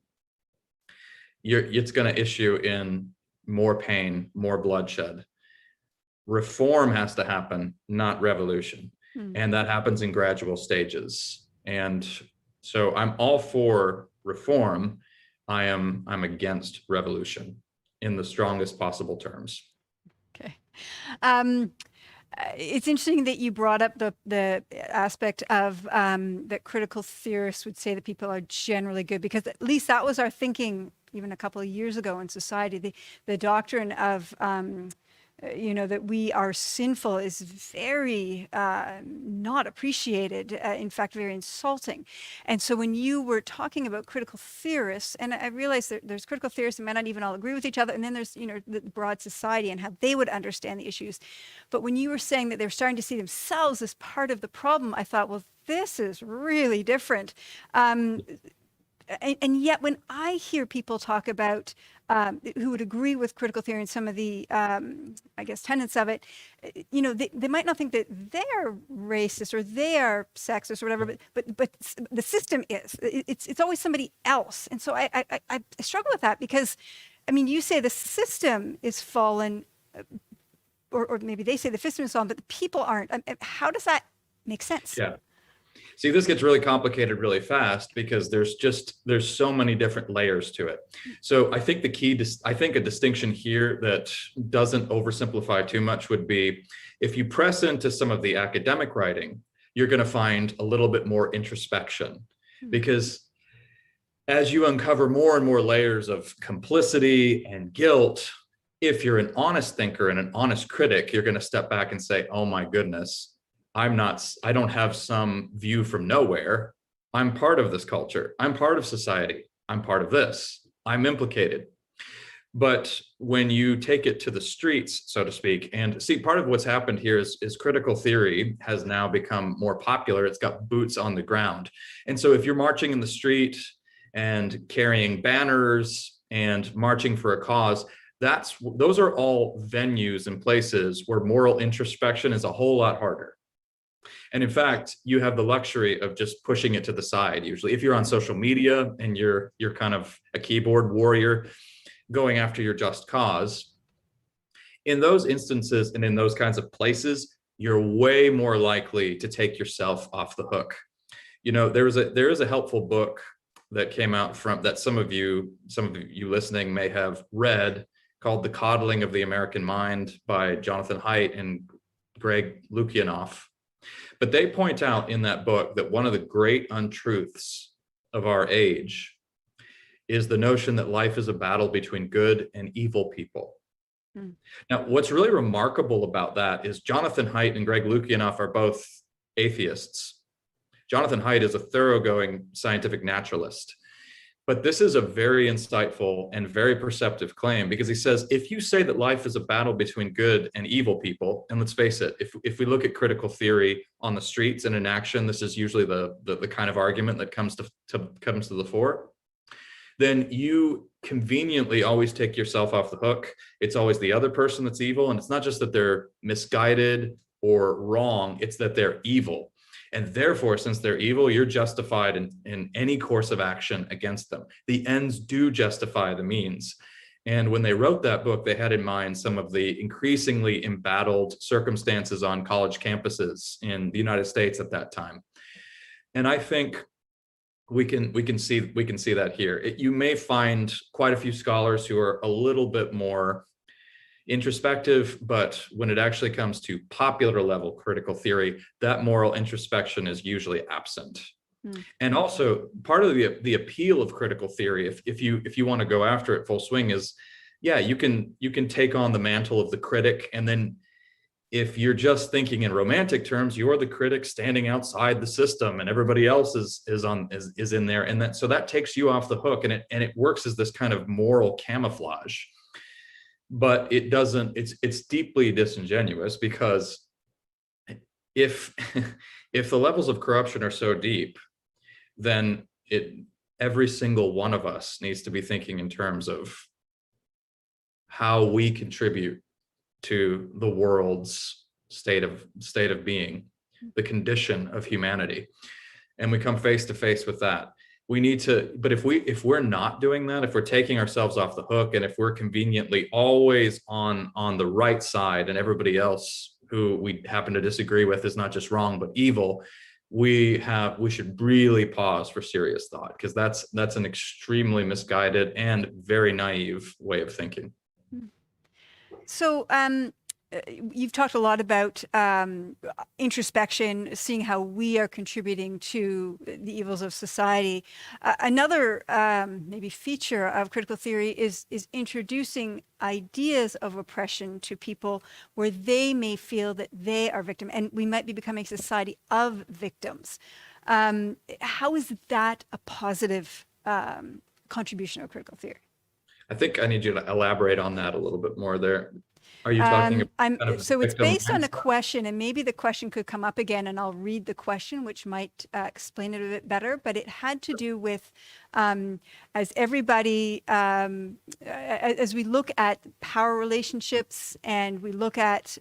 it's going to issue in more pain, more bloodshed. Reform has to happen, not revolution. And that happens in gradual stages. And so I'm all for reform. I'm against revolution in the strongest possible terms. Okay. It's interesting that you brought up the aspect of that critical theorists would say that people are generally good, because at least that was our thinking even a couple of years ago in society. The doctrine of that we are sinful is very not appreciated, in fact, very insulting. And so when you were talking about critical theorists, and I realized that there's critical theorists that might not even all agree with each other, and then there's the broad society and how they would understand the issues. But when you were saying that they're starting to see themselves as part of the problem, I thought, well, this is really different. And yet when I hear people talk about who would agree with critical theory and some of the, I guess, tenets of it, they might not think that they're racist or they are sexist or whatever, but the system is. It's always somebody else. And so I struggle with that because, I mean, you say the system is fallen, or maybe they say the system is fallen, but the people aren't. How does that make sense? Yeah. See, this gets really complicated really fast because there's so many different layers to it. So I think a distinction here that doesn't oversimplify too much would be, if you press into some of the academic writing, you're going to find a little bit more introspection, because as you uncover more and more layers of complicity and guilt, if you're an honest thinker and an honest critic, you're going to step back and say, oh my goodness, I don't have some view from nowhere. I'm part of this culture. I'm part of society. I'm part of this. I'm implicated. But when you take it to the streets, so to speak, and see, part of what's happened here is critical theory has now become more popular. It's got boots on the ground. And so if you're marching in the street and carrying banners and marching for a cause, those are all venues and places where moral introspection is a whole lot harder. And in fact, you have the luxury of just pushing it to the side. Usually, if you're on social media and you're kind of a keyboard warrior going after your just cause, in those instances and in those kinds of places, you're way more likely to take yourself off the hook. There is a helpful book that came out that some of you listening may have read, called The Coddling of the American Mind by Jonathan Haidt and Greg Lukianoff. But they point out in that book that one of the great untruths of our age is the notion that life is a battle between good and evil people. Now, what's really remarkable about that is Jonathan Haidt and Greg Lukianoff are both atheists. Jonathan Haidt is a thoroughgoing scientific naturalist. But this is a very insightful and very perceptive claim, because he says, if you say that life is a battle between good and evil people, and let's face it, if we look at critical theory on the streets and in action, this is usually the kind of argument that comes to the fore, then you conveniently always take yourself off the hook. It's always the other person that's evil. And it's not just that they're misguided or wrong, it's that they're evil. And therefore, since they're evil, you're justified in any course of action against them. The ends do justify the means. And when they wrote that book, they had in mind some of the increasingly embattled circumstances on college campuses in the United States at that time. And I think we can see that here. You may find quite a few scholars who are a little bit more introspective, but when it actually comes to popular level critical theory, that moral introspection is usually absent. And also part of the appeal of critical theory, if you want to go after it full swing, is you can take on the mantle of the critic, and then if you're just thinking in romantic terms, you're the critic standing outside the system and everybody else is in there, and so that takes you off the hook, and it works as this kind of moral camouflage. but it doesn't, it's deeply disingenuous, because if if the levels of corruption are so deep, then every single one of us needs to be thinking in terms of how we contribute to the world's state of being, the condition of humanity. And we come face to face with that. We need to, but if we're not doing that, if we're taking ourselves off the hook, and if we're conveniently always on the right side, and everybody else who we happen to disagree with is not just wrong but evil, we should really pause for serious thought, because that's an extremely misguided and very naive way of thinking. So you've talked a lot about introspection, seeing how we are contributing to the evils of society. Another maybe feature of critical theory is introducing ideas of oppression to people where they may feel that they are victim, and we might be becoming a society of victims. How is that a positive contribution of critical theory? I think I need you to elaborate on that a little bit more there. Are you talking about so it's based on a question, and maybe the question could come up again, and I'll read the question, which might explain it a bit better, but it had to do with, as everybody, as we look at power relationships, and we look at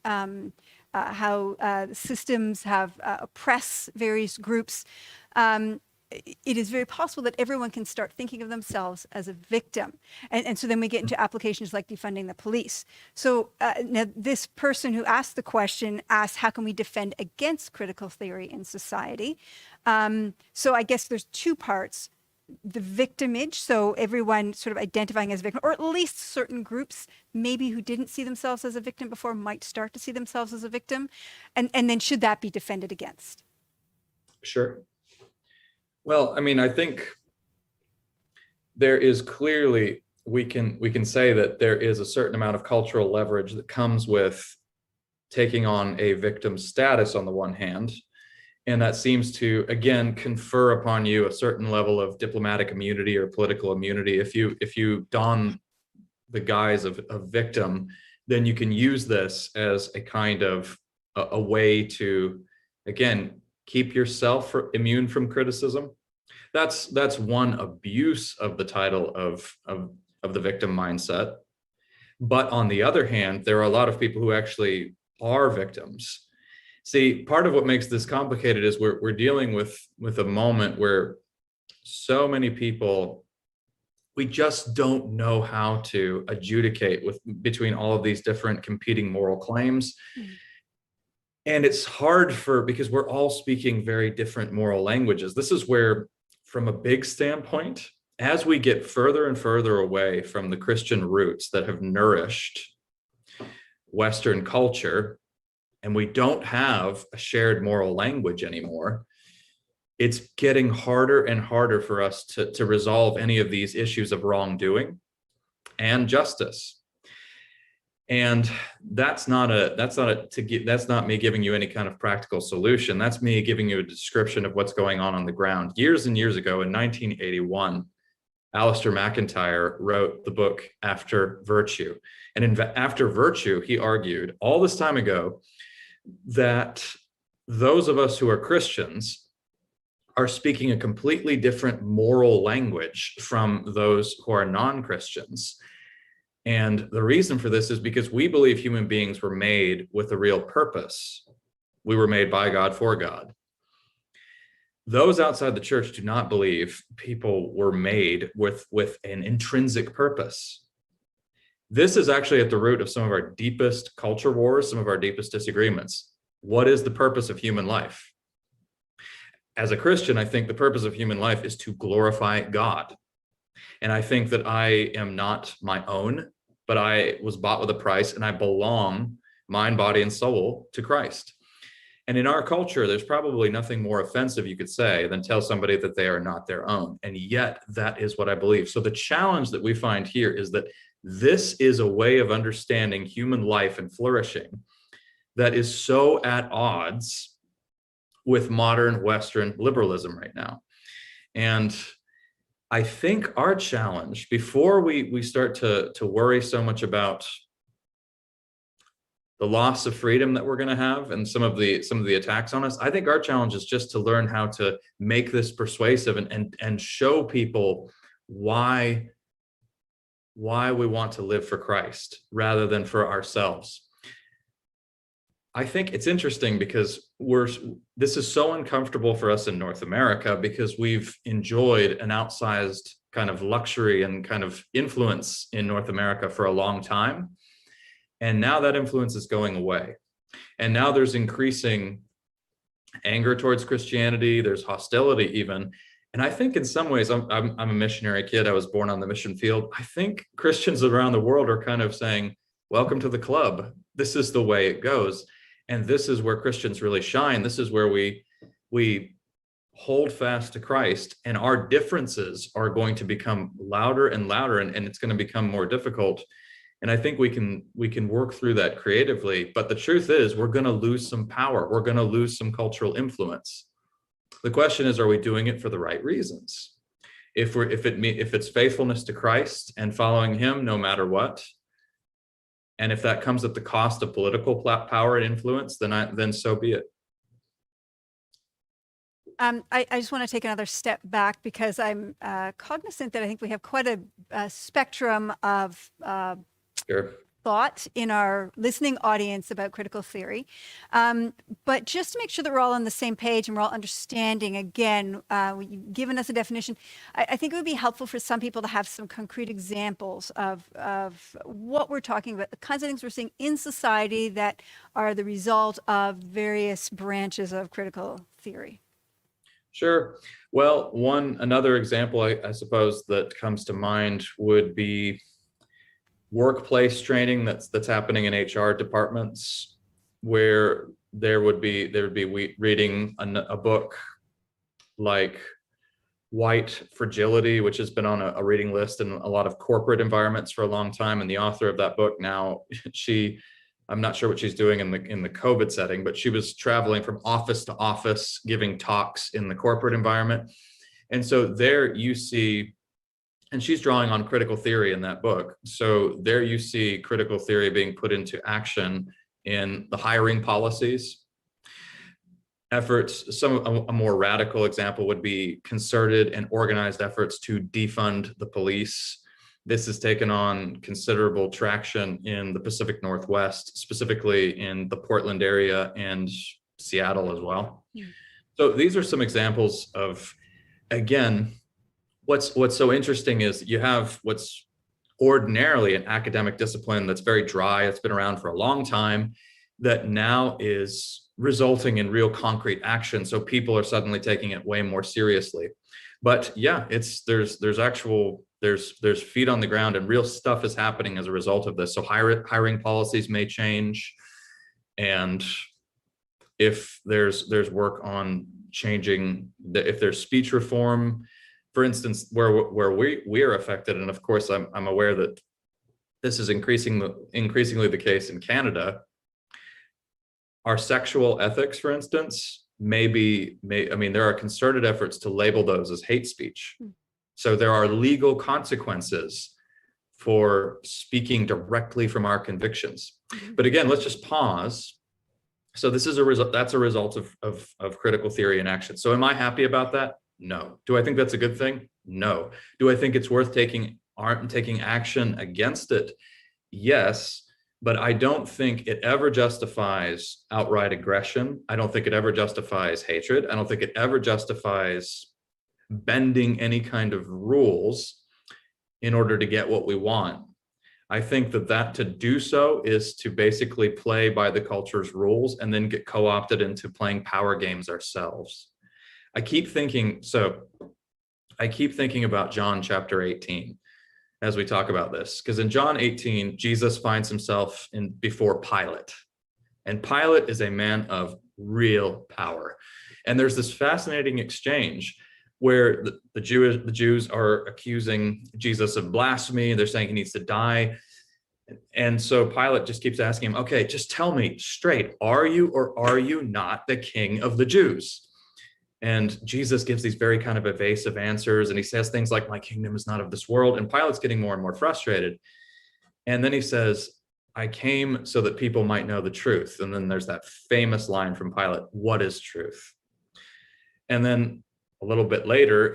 how systems have oppressed various groups, it is very possible that everyone can start thinking of themselves as a victim. And so then we get into applications like defunding the police. So now this person who asked the question asked, how can we defend against critical theory in society? So I guess there's two parts. The victimage, so everyone sort of identifying as a victim, or at least certain groups maybe who didn't see themselves as a victim before might start to see themselves as a victim. And then should that be defended against? Sure. Well, I mean, I think there is clearly, we can say that there is a certain amount of cultural leverage that comes with taking on a victim status on the one hand, and that seems to, again, confer upon you a certain level of diplomatic immunity or political immunity. If you don the guise of a victim, then you can use this as a kind of a way to, again, keep yourself immune from criticism. That's one abuse of the title of the victim mindset. But on the other hand, there are a lot of people who actually are victims. See, part of what makes this complicated is we're dealing with a moment where so many people, we just don't know how to adjudicate between all of these different competing moral claims. Mm-hmm. And it's hard because we're all speaking very different moral languages. This is where, from a big standpoint, as we get further and further away from the Christian roots that have nourished Western culture, and we don't have a shared moral language anymore, it's getting harder and harder for us to resolve any of these issues of wrongdoing and justice. And that's not me giving you any kind of practical solution. That's me giving you a description of what's going on the ground. Years and years ago, in 1981, Alistair McIntyre wrote the book After Virtue. And in After Virtue, he argued all this time ago that those of us who are Christians are speaking a completely different moral language from those who are non-Christians. And the reason for this is because we believe human beings were made with a real purpose. We were made by God for God. Those outside the church do not believe people were made with an intrinsic purpose. This is actually at the root of some of our deepest culture wars, some of our deepest disagreements. What is the purpose of human life? As a Christian, I think the purpose of human life is to glorify God. And I think that I am not my own, but I was bought with a price, and I belong, mind, body, and soul, to Christ. And in our culture, there's probably nothing more offensive you could say than tell somebody that they are not their own. And yet that is what I believe. So the challenge that we find here is that this is a way of understanding human life and flourishing that is so at odds with modern Western liberalism right now. And I think our challenge, before we start to worry so much about the loss of freedom that we're going to have and some of the attacks on us. I think our challenge is just to learn how to make this persuasive and show people why we want to live for Christ rather than for ourselves. I think it's interesting because this is so uncomfortable for us in North America because we've enjoyed an outsized kind of luxury and kind of influence in North America for a long time. And now that influence is going away. And now there's increasing anger towards Christianity. There's hostility even. And I think in some ways, I'm a missionary kid. I was born on the mission field. I think Christians around the world are kind of saying, welcome to the club. This is the way it goes. And this is where Christians really shine. This is where we hold fast to Christ, and our differences are going to become louder and louder, and it's going to become more difficult. And I think we can work through that creatively. But the truth is, we're going to lose some power. We're going to lose some cultural influence. The question is, are we doing it for the right reasons? If it's faithfulness to Christ and following him no matter what, and if that comes at the cost of political power and influence, then so be it. I just want to take another step back because I'm cognizant that I think we have quite a spectrum of Sure. thought in our listening audience about critical theory. But just to make sure that we're all on the same page and we're all understanding, again, you've given us a definition. I think it would be helpful for some people to have some concrete examples of what we're talking about, the kinds of things we're seeing in society that are the result of various branches of critical theory. Sure. Well, another example, I suppose, that comes to mind would be workplace training that's happening in HR departments, where there would be reading a book like White Fragility, which has been on a reading list in a lot of corporate environments for a long time. And the author of that book now, I'm not sure what she's doing in the COVID setting, but she was traveling from office to office, giving talks in the corporate environment. And so there you see, and she's drawing on critical theory in that book. So there you see critical theory being put into action in the hiring policies. Efforts, a more radical example would be concerted and organized efforts to defund the police. This has taken on considerable traction in the Pacific Northwest, specifically in the Portland area and Seattle as well. Yeah. So these are some examples of, again, what's so interesting is you have what's ordinarily an academic discipline that's very dry, it's been around for a long time, that now is resulting in real concrete action. So people are suddenly taking it way more seriously. But yeah, there's feet on the ground and real stuff is happening as a result of this. So hiring policies may change, and if there's work on changing if there's speech reform, for instance, where we are affected, and of course I'm aware that this is increasingly the case in Canada. Our sexual ethics, for instance, there are concerted efforts to label those as hate speech. So there are legal consequences for speaking directly from our convictions. But again, let's just pause. So this is that's a result of critical theory in action. So am I happy about that? No. Do I think that's a good thing? No. Do I think it's worth taking action against it? Yes. But I don't think it ever justifies outright aggression. I don't think it ever justifies hatred. I don't think it ever justifies bending any kind of rules in order to get what we want. I think that to do so is to basically play by the culture's rules and then get co-opted into playing power games ourselves. I keep thinking about John chapter 18 as we talk about this, because in John 18, Jesus finds himself before Pilate, and Pilate is a man of real power. And there's this fascinating exchange where the Jews are accusing Jesus of blasphemy. They're saying he needs to die. And so Pilate just keeps asking him, okay, just tell me straight, are you or are you not the king of the Jews? And Jesus gives these very kind of evasive answers. And he says things like, my kingdom is not of this world. And Pilate's getting more and more frustrated. And then he says, I came so that people might know the truth. And then there's that famous line from Pilate, what is truth? And then a little bit later,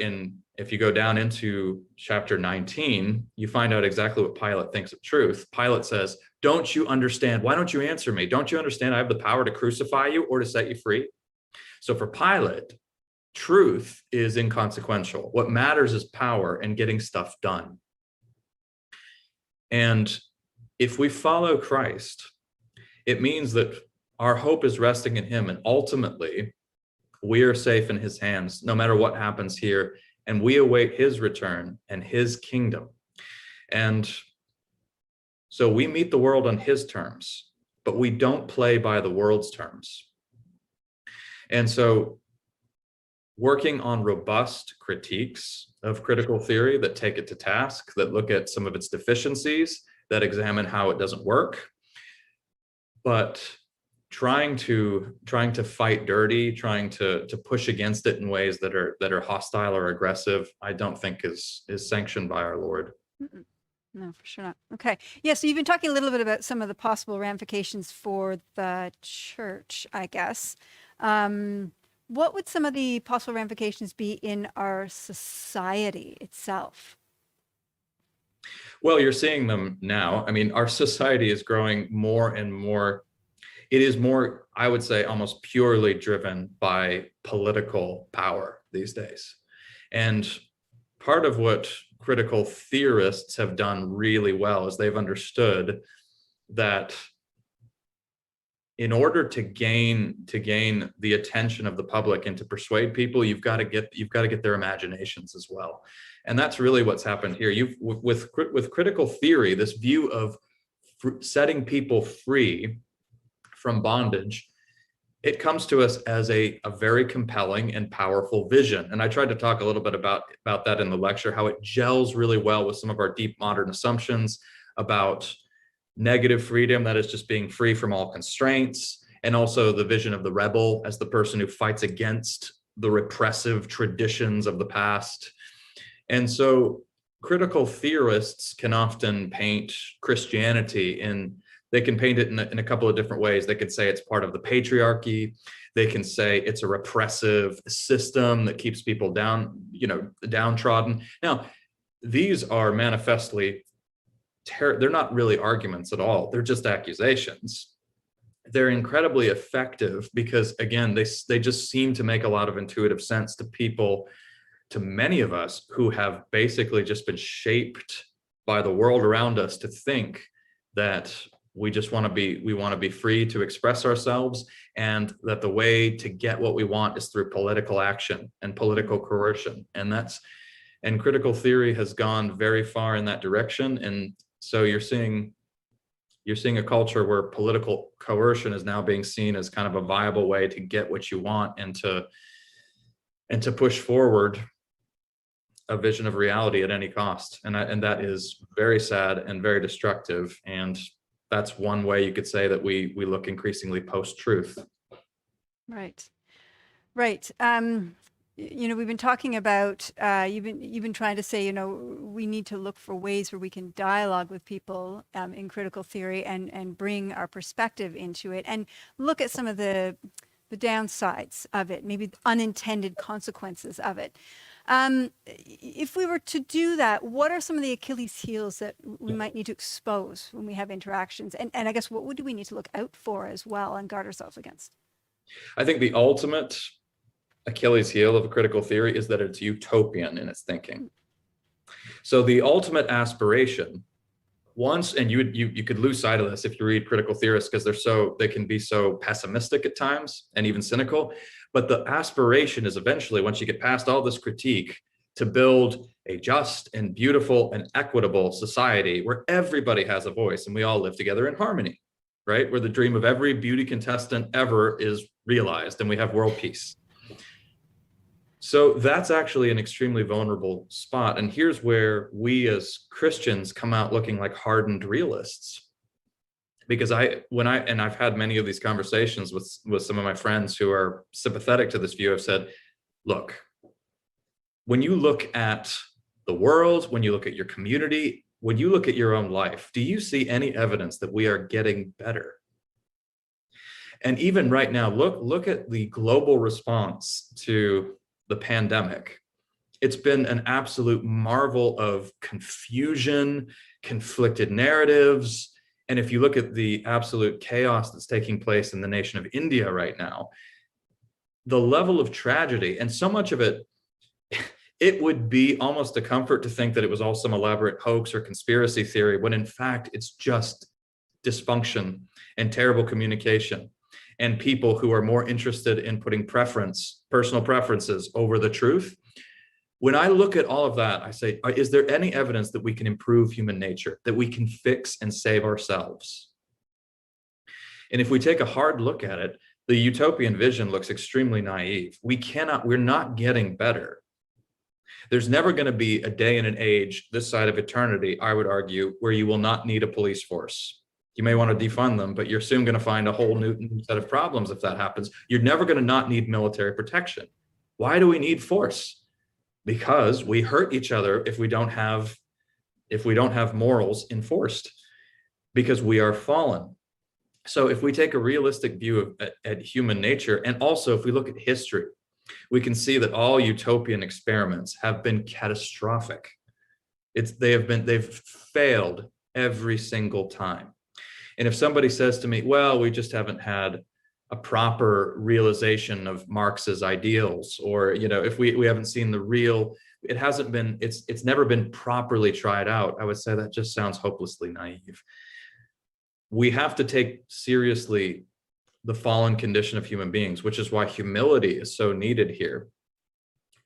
if you go down into chapter 19, you find out exactly what Pilate thinks of truth. Pilate says, don't you understand? Why don't you answer me? Don't you understand I have the power to crucify you or to set you free? So for Pilate, truth is inconsequential. What matters is power and getting stuff done. And if we follow Christ, it means that our hope is resting in him, and ultimately we are safe in his hands no matter what happens here, and we await his return and his kingdom. And so we meet the world on his terms, but we don't play by the world's terms. And so working on robust critiques of critical theory that take it to task, that look at some of its deficiencies, that examine how it doesn't work, but trying to fight dirty, trying to push against it in ways that are hostile or aggressive, I don't think is sanctioned by our Lord. Mm-mm. No, for sure not. Okay. Yeah, so you've been talking a little bit about some of the possible ramifications for the church, I guess. What would some of the possible ramifications be in our society itself? Well, you're seeing them now. I mean, our society is growing more and more. It is more, I would say, almost purely driven by political power these days. And part of what critical theorists have done really well is they've understood that in order to gain the attention of the public and to persuade people, you've got to get their imaginations as well. And that's really what's happened here. With critical theory, this view of setting people free from bondage, it comes to us as a very compelling and powerful vision. And I tried to talk a little bit about that in the lecture, how it gels really well with some of our deep modern assumptions about negative freedom, that is just being free from all constraints, and also the vision of the rebel as the person who fights against the repressive traditions of the past. And so critical theorists can often paint Christianity they can paint it in a couple of different ways. They could say it's part of the patriarchy. They can say it's a repressive system that keeps people downtrodden. Now, these are manifestly they're not really arguments at all. They're just accusations. They're incredibly effective because, again, they just seem to make a lot of intuitive sense to people, to many of us who have basically just been shaped by the world around us to think that we want to be free to express ourselves, and that the way to get what we want is through political action and political coercion. And critical theory has gone very far in that direction. And so you're seeing a culture where political coercion is now being seen as kind of a viable way to get what you want and to push forward a vision of reality at any cost. And that is very sad and very destructive. And that's one way you could say that we look increasingly post-truth. Right. We've been talking about, you've been trying to say, we need to look for ways where we can dialogue with people in critical theory and bring our perspective into it and look at some of the downsides of it, maybe unintended consequences of it. If we were to do that, what are some of the Achilles heels that we might need to expose when we have interactions? And I guess what do we need to look out for as well and guard ourselves against? I think the ultimate Achilles heel of a critical theory is that it's utopian in its thinking. So the ultimate aspiration, and you could lose sight of this if you read critical theorists, because they can be so pessimistic at times and even cynical. But the aspiration is eventually, once you get past all this critique, to build a just and beautiful and equitable society where everybody has a voice and we all live together in harmony, right? Where the dream of every beauty contestant ever is realized and we have world peace. So that's actually an extremely vulnerable spot. And here's where we as Christians come out looking like hardened realists. Because I've had many of these conversations with some of my friends who are sympathetic to this view. I've said, look, when you look at the world, when you look at your community, when you look at your own life, do you see any evidence that we are getting better? And even right now, look at the global response to the pandemic. It's been an absolute marvel of confusion, conflicted narratives. And if you look at the absolute chaos that's taking place in the nation of India right now, the level of tragedy, and so much of it, it would be almost a comfort to think that it was all some elaborate hoax or conspiracy theory, when in fact it's just dysfunction and terrible communication and people who are more interested in putting personal preferences over the truth. When I look at all of that, I say, is there any evidence that we can improve human nature, that we can fix and save ourselves? And if we take a hard look at it, the utopian vision looks extremely naive. We're not getting better. There's never going to be a day and an age this side of eternity, I would argue, where you will not need a police force. You may want to defund them, but you're soon going to find a whole new set of problems if that happens. You're never going to not need military protection. Why do we need force? Because we hurt each other if we don't have morals enforced, because we are fallen. So if we take a realistic view at human nature, and also if we look at history, we can see that all utopian experiments have been catastrophic. They've failed every single time. And if somebody says to me, well, we just haven't had a proper realization of Marx's ideals, or, if we haven't seen it's never been properly tried out, I would say that just sounds hopelessly naive. We have to take seriously the fallen condition of human beings, which is why humility is so needed here.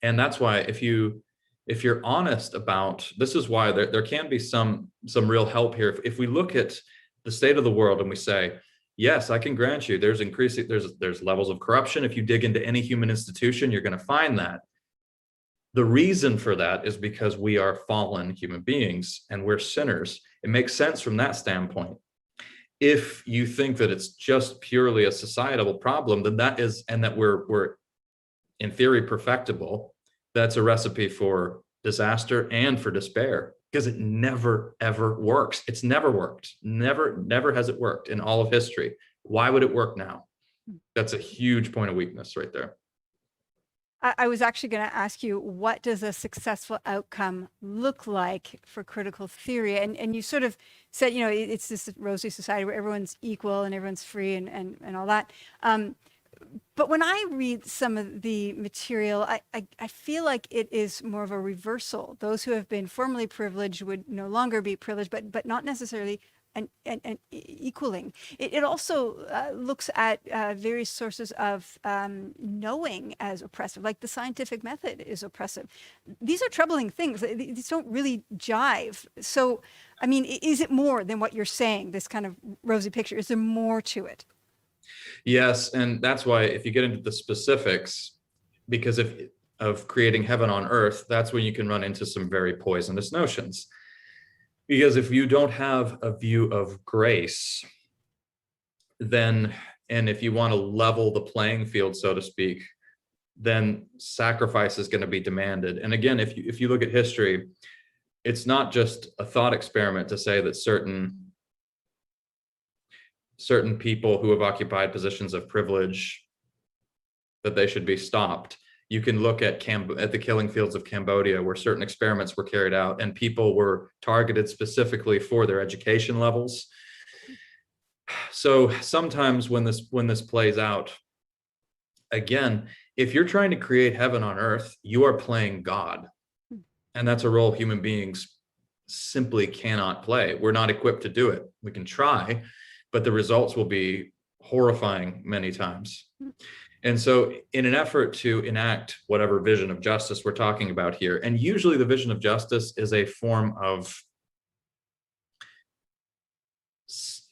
And that's why if you're honest about, this is why there can be some real help here. If we look at the state of the world and we say, yes, I can grant you there's levels of corruption. If you dig into any human institution, you're going to find that. The reason for that is because we are fallen human beings and we're sinners. It makes sense from that standpoint. If you think that it's just purely a societal problem, then that we're in theory perfectible, that's a recipe for disaster and for despair, because it never ever works. It's never worked. Never has it worked in all of history. Why would it work now? That's a huge point of weakness right there. I was actually going to ask you, what does a successful outcome look like for critical theory? And you sort of said, it's this rosy society where everyone's equal and everyone's free and all that. But when I read some of the material, I feel like it is more of a reversal. Those who have been formerly privileged would no longer be privileged, but not necessarily and equaling. It also looks at various sources of knowing as oppressive, like the scientific method is oppressive. These are troubling things. These don't really jive. So, I mean, is it more than what you're saying, this kind of rosy picture? Is there more to it? Yes, and that's why if you get into the specifics, because of creating heaven on earth, that's when you can run into some very poisonous notions. Because if you don't have a view of grace, then, and if you want to level the playing field, so to speak, then sacrifice is going to be demanded. And again, if you look at history, it's not just a thought experiment to say that certain people who have occupied positions of privilege, that they should be stopped. You can look at the killing fields of Cambodia, where certain experiments were carried out and people were targeted specifically for their education levels. So sometimes when this plays out, again, if you're trying to create heaven on earth, you are playing God. And that's a role human beings simply cannot play. We're not equipped to do it. We can try, but the results will be horrifying many times. And so in an effort to enact whatever vision of justice we're talking about here, and usually the vision of justice is a form of,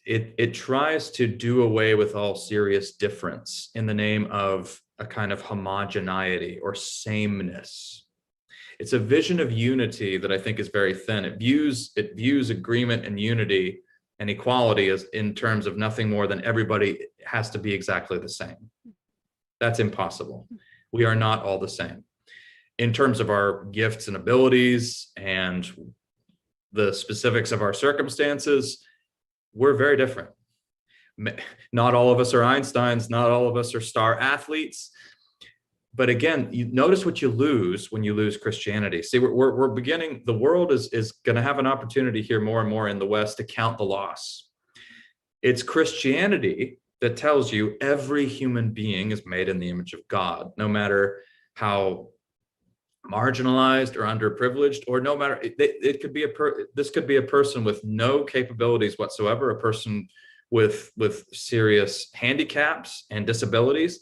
it tries to do away with all serious difference in the name of a kind of homogeneity or sameness. It's a vision of unity that I think is very thin. It views agreement and unity and equality as in terms of nothing more than everybody has to be exactly the same. That's impossible. We are not all the same. In terms of our gifts and abilities and the specifics of our circumstances, we're very different. Not all of us are Einsteins, not all of us are star athletes. But again, you notice what you lose when you lose Christianity. See, we're beginning, the world is going to have an opportunity here more and more in the West to count the loss. It's Christianity that tells you every human being is made in the image of God, no matter how marginalized or underprivileged, or no matter, it could be this could be a person with no capabilities whatsoever, a person with serious handicaps and disabilities.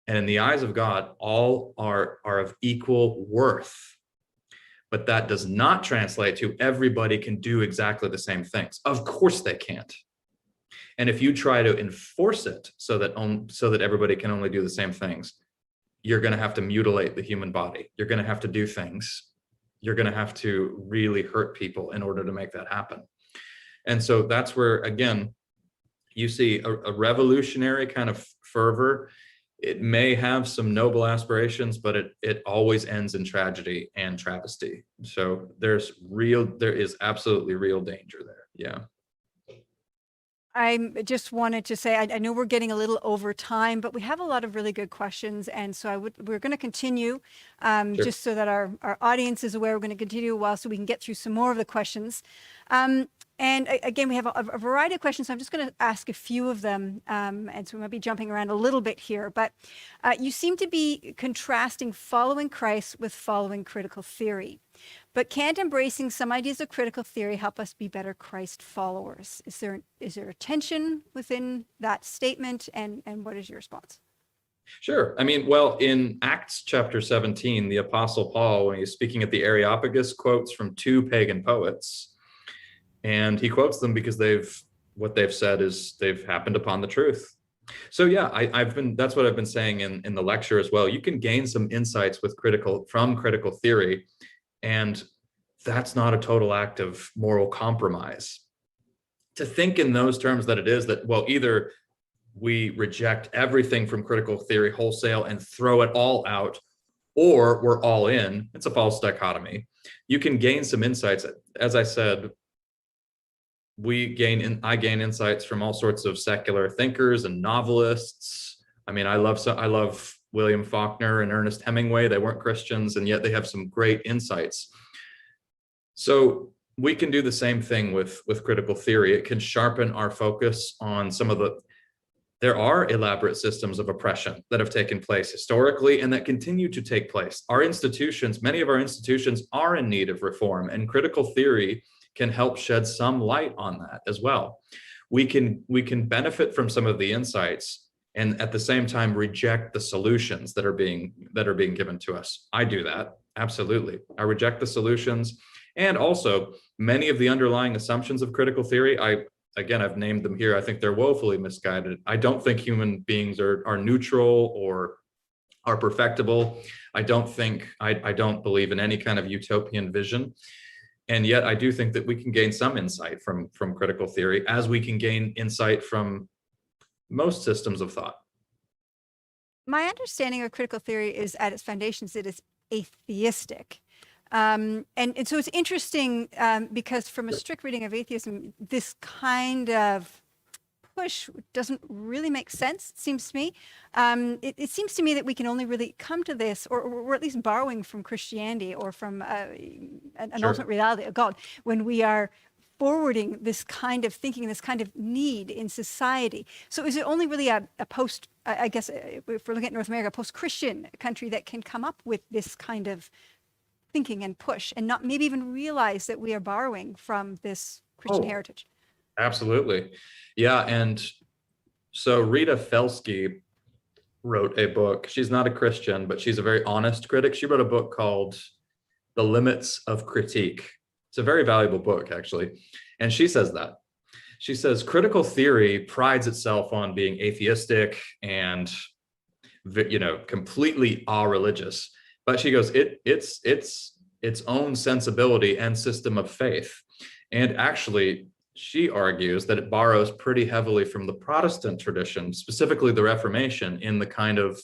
And in the eyes of God, all are of equal worth. But that does not translate to everybody can do exactly the same things. Of course they can't. And if you try to enforce it so that everybody can only do the same things, you're going to have to mutilate the human body. You're going to have to do things. You're going to have to really hurt people in order to make that happen. And so that's where, again, you see a revolutionary kind of fervor. It may have some noble aspirations, but it always ends in tragedy and travesty. So there is absolutely real danger there. Yeah. I just wanted to say, I know we're getting a little over time, but we have a lot of really good questions. And so we're going to continue Sure. just so that our audience is aware. We're going to continue a while so we can get through some more of the questions. And again, we have a variety of questions. So I'm just going to ask a few of them. And so we might be jumping around a little bit here. But you seem to be contrasting following Christ with following critical theory. But can't embracing some ideas of critical theory help us be better Christ followers? Is there a tension within that statement? And what is your response? Sure. I mean, well, in Acts chapter 17, the Apostle Paul, when he's speaking at the Areopagus, quotes from two pagan poets. And he quotes them because what they've said is they've happened upon the truth. So yeah, that's what I've been saying in the lecture as well. You can gain some insights from critical theory, and that's not a total act of moral compromise. To think in those terms that it is that, well, either we reject everything from critical theory wholesale and throw it all out, or we're all in, it's a false dichotomy. You can gain some insights. As I said, I gain insights from all sorts of secular thinkers and novelists. I mean, I love William Faulkner and Ernest Hemingway. They weren't Christians, and yet they have some great insights. So we can do the same thing with critical theory. It can sharpen our focus on there are elaborate systems of oppression that have taken place historically and that continue to take place. Many of our institutions are in need of reform, and critical theory can help shed some light on that as well. We can benefit from some of the insights and at the same time reject the solutions that are being given to us. I do that, absolutely. I reject the solutions, and also many of the underlying assumptions of critical theory, I've named them here. I think they're woefully misguided. I don't think human beings are neutral or are perfectible. I don't believe in any kind of utopian vision. And yet I do think that we can gain some insight from critical theory, as we can gain insight from most systems of thought. My understanding of critical theory is at its foundations, it is atheistic. And so it's interesting because from a strict reading of atheism, this kind of push doesn't really make sense, it seems to me. It seems to me that we can only really come to this, or we're at least borrowing from Christianity or from an Sure. ultimate reality of God, when we are forwarding this kind of thinking, this kind of need in society. So is it only really a post, I guess, if we're looking at North America, a post-Christian country that can come up with this kind of thinking and push, and not maybe even realize that we are borrowing from this Christian heritage? Absolutely. Yeah. And so Rita Felsky wrote a book. She's not a Christian, but she's a very honest critic. She wrote a book called The Limits of Critique. It's a very valuable book, actually. And she says that. She says critical theory prides itself on being atheistic and, completely a-religious. But she goes, it's its own sensibility and system of faith. And actually, she argues that it borrows pretty heavily from the Protestant tradition, specifically the Reformation, in the kind of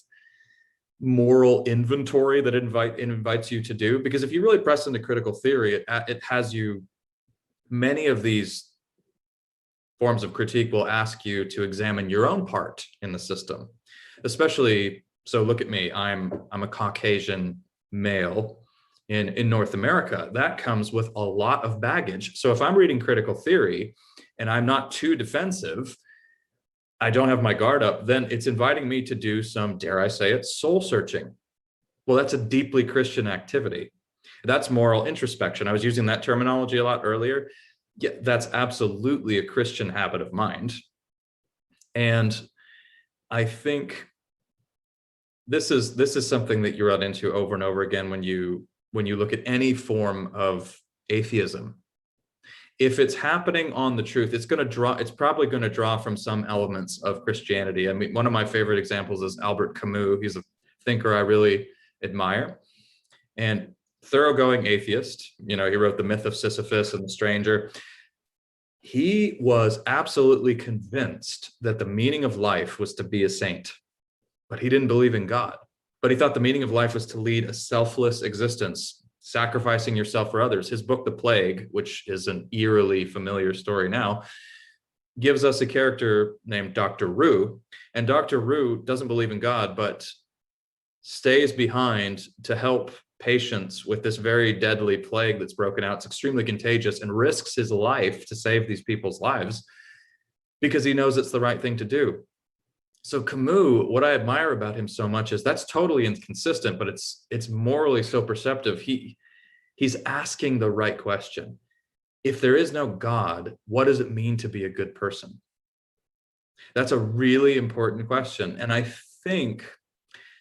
moral inventory that it invites you to do. Because if you really press into critical theory, it has you many of these forms of critique will ask you to examine your own part in the system, especially, so look at me, I'm a Caucasian male in North America. That comes with a lot of baggage. So if I'm reading critical theory and I'm not too defensive, I don't have my guard up, then it's inviting me to do some, dare I say it, soul searching. Well, that's a deeply Christian activity. That's moral introspection. I was using that terminology a lot earlier. Yeah, that's absolutely a Christian habit of mind. And I think this is something that you run into over and over again when you look at any form of atheism. If it's happening on the truth, it's probably going to draw from some elements of Christianity. I mean, one of my favorite examples is Albert Camus. He's a thinker I really admire, and thoroughgoing atheist. You know, he wrote The Myth of Sisyphus and The Stranger. He was absolutely convinced that the meaning of life was to be a saint, but he didn't believe in God. But he thought the meaning of life was to lead a selfless existence, sacrificing yourself for others. His book, The Plague, which is an eerily familiar story now, gives us a character named Dr. Rue. And Dr. Rue doesn't believe in God, but stays behind to help patients with this very deadly plague that's broken out. It's extremely contagious, and risks his life to save these people's lives because he knows it's the right thing to do. So Camus, what I admire about him so much is that's totally inconsistent, but it's morally so perceptive. He's asking the right question. If there is no God, what does it mean to be a good person? That's a really important question. And I think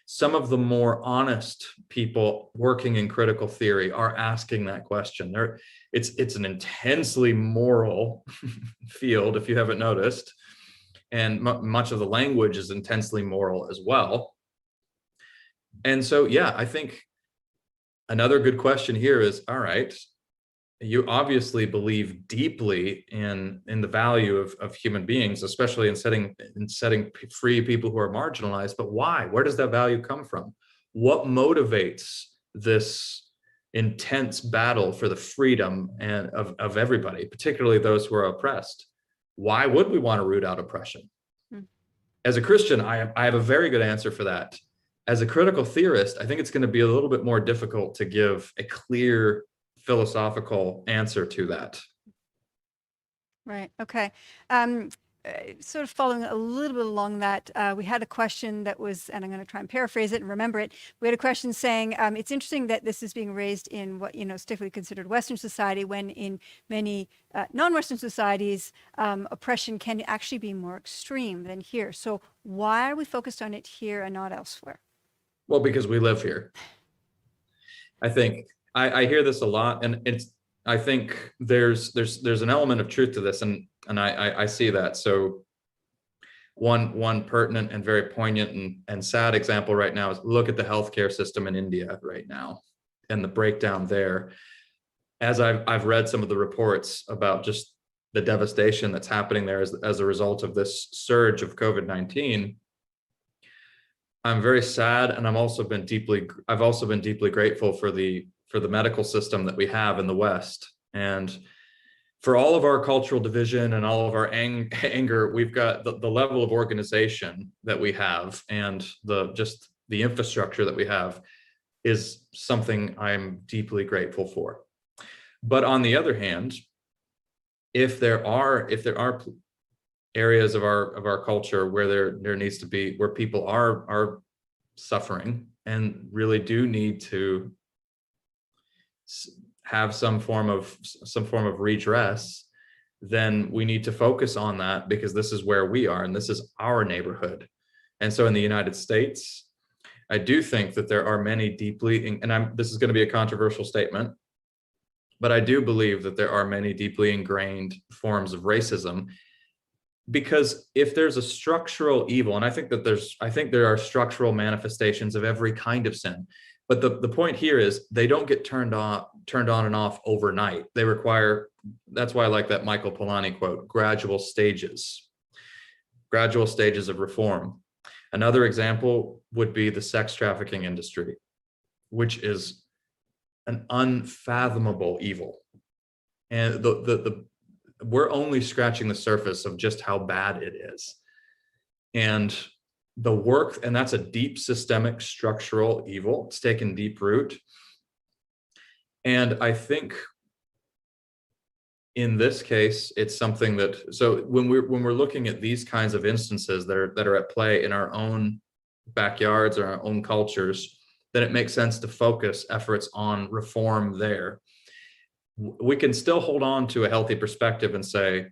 some of the more honest people working in critical theory are asking that question. It's an intensely moral field, if you haven't noticed. And much of the language is intensely moral as well. And so, yeah, I think another good question here is, all right, you obviously believe deeply in the value of human beings, especially in setting free people who are marginalized, but why? Where does that value come from? What motivates this intense battle for the freedom of everybody, particularly those who are oppressed? Why would we want to root out oppression? As a Christian, I have a very good answer for that. As a critical theorist, I think it's going to be a little bit more difficult to give a clear philosophical answer to that. Right. Okay. Sort of following a little bit along that, we had a question that was, and I'm going to try and paraphrase it and remember it. We had a question saying, it's interesting that this is being raised in what, is typically considered Western society, when in many non-Western societies, oppression can actually be more extreme than here. So why are we focused on it here and not elsewhere? Well, because we live here. I think I hear this a lot, and I think there's an element of truth to this, and I see that. So one pertinent and very poignant and sad example right now is look at the healthcare system in India right now and the breakdown there. As I've read some of the reports about just the devastation that's happening there as a result of this surge of COVID-19, I'm very sad, and I've also been deeply grateful for the medical system that we have in the West. And for all of our cultural division and all of our anger, we've got the level of organization that we have, and the infrastructure that we have is something I'm deeply grateful for. But on the other hand, if there are areas of our culture where there needs to be, where people are suffering and really do need to have some form of redress, then we need to focus on that, because this is where we are and this is our neighborhood. And so in the United States, I do think that there are many deeply, and this is going to be a controversial statement, but I do believe that there are many deeply ingrained forms of racism, because if there's a structural evil, and I think there are structural manifestations of every kind of sin, but the point here is they don't get turned on and off overnight. They require, that's why I like that Michael Polanyi quote, gradual stages of reform. Another example would be the sex trafficking industry, which is an unfathomable evil. And the we're only scratching the surface of just how bad it is. And the work, and that's a deep systemic structural evil. It's taken deep root. And I think in this case, it's something that, so when we're looking at these kinds of instances that are at play in our own backyards or our own cultures, then it makes sense to focus efforts on reform there. We can still hold on to a healthy perspective and say,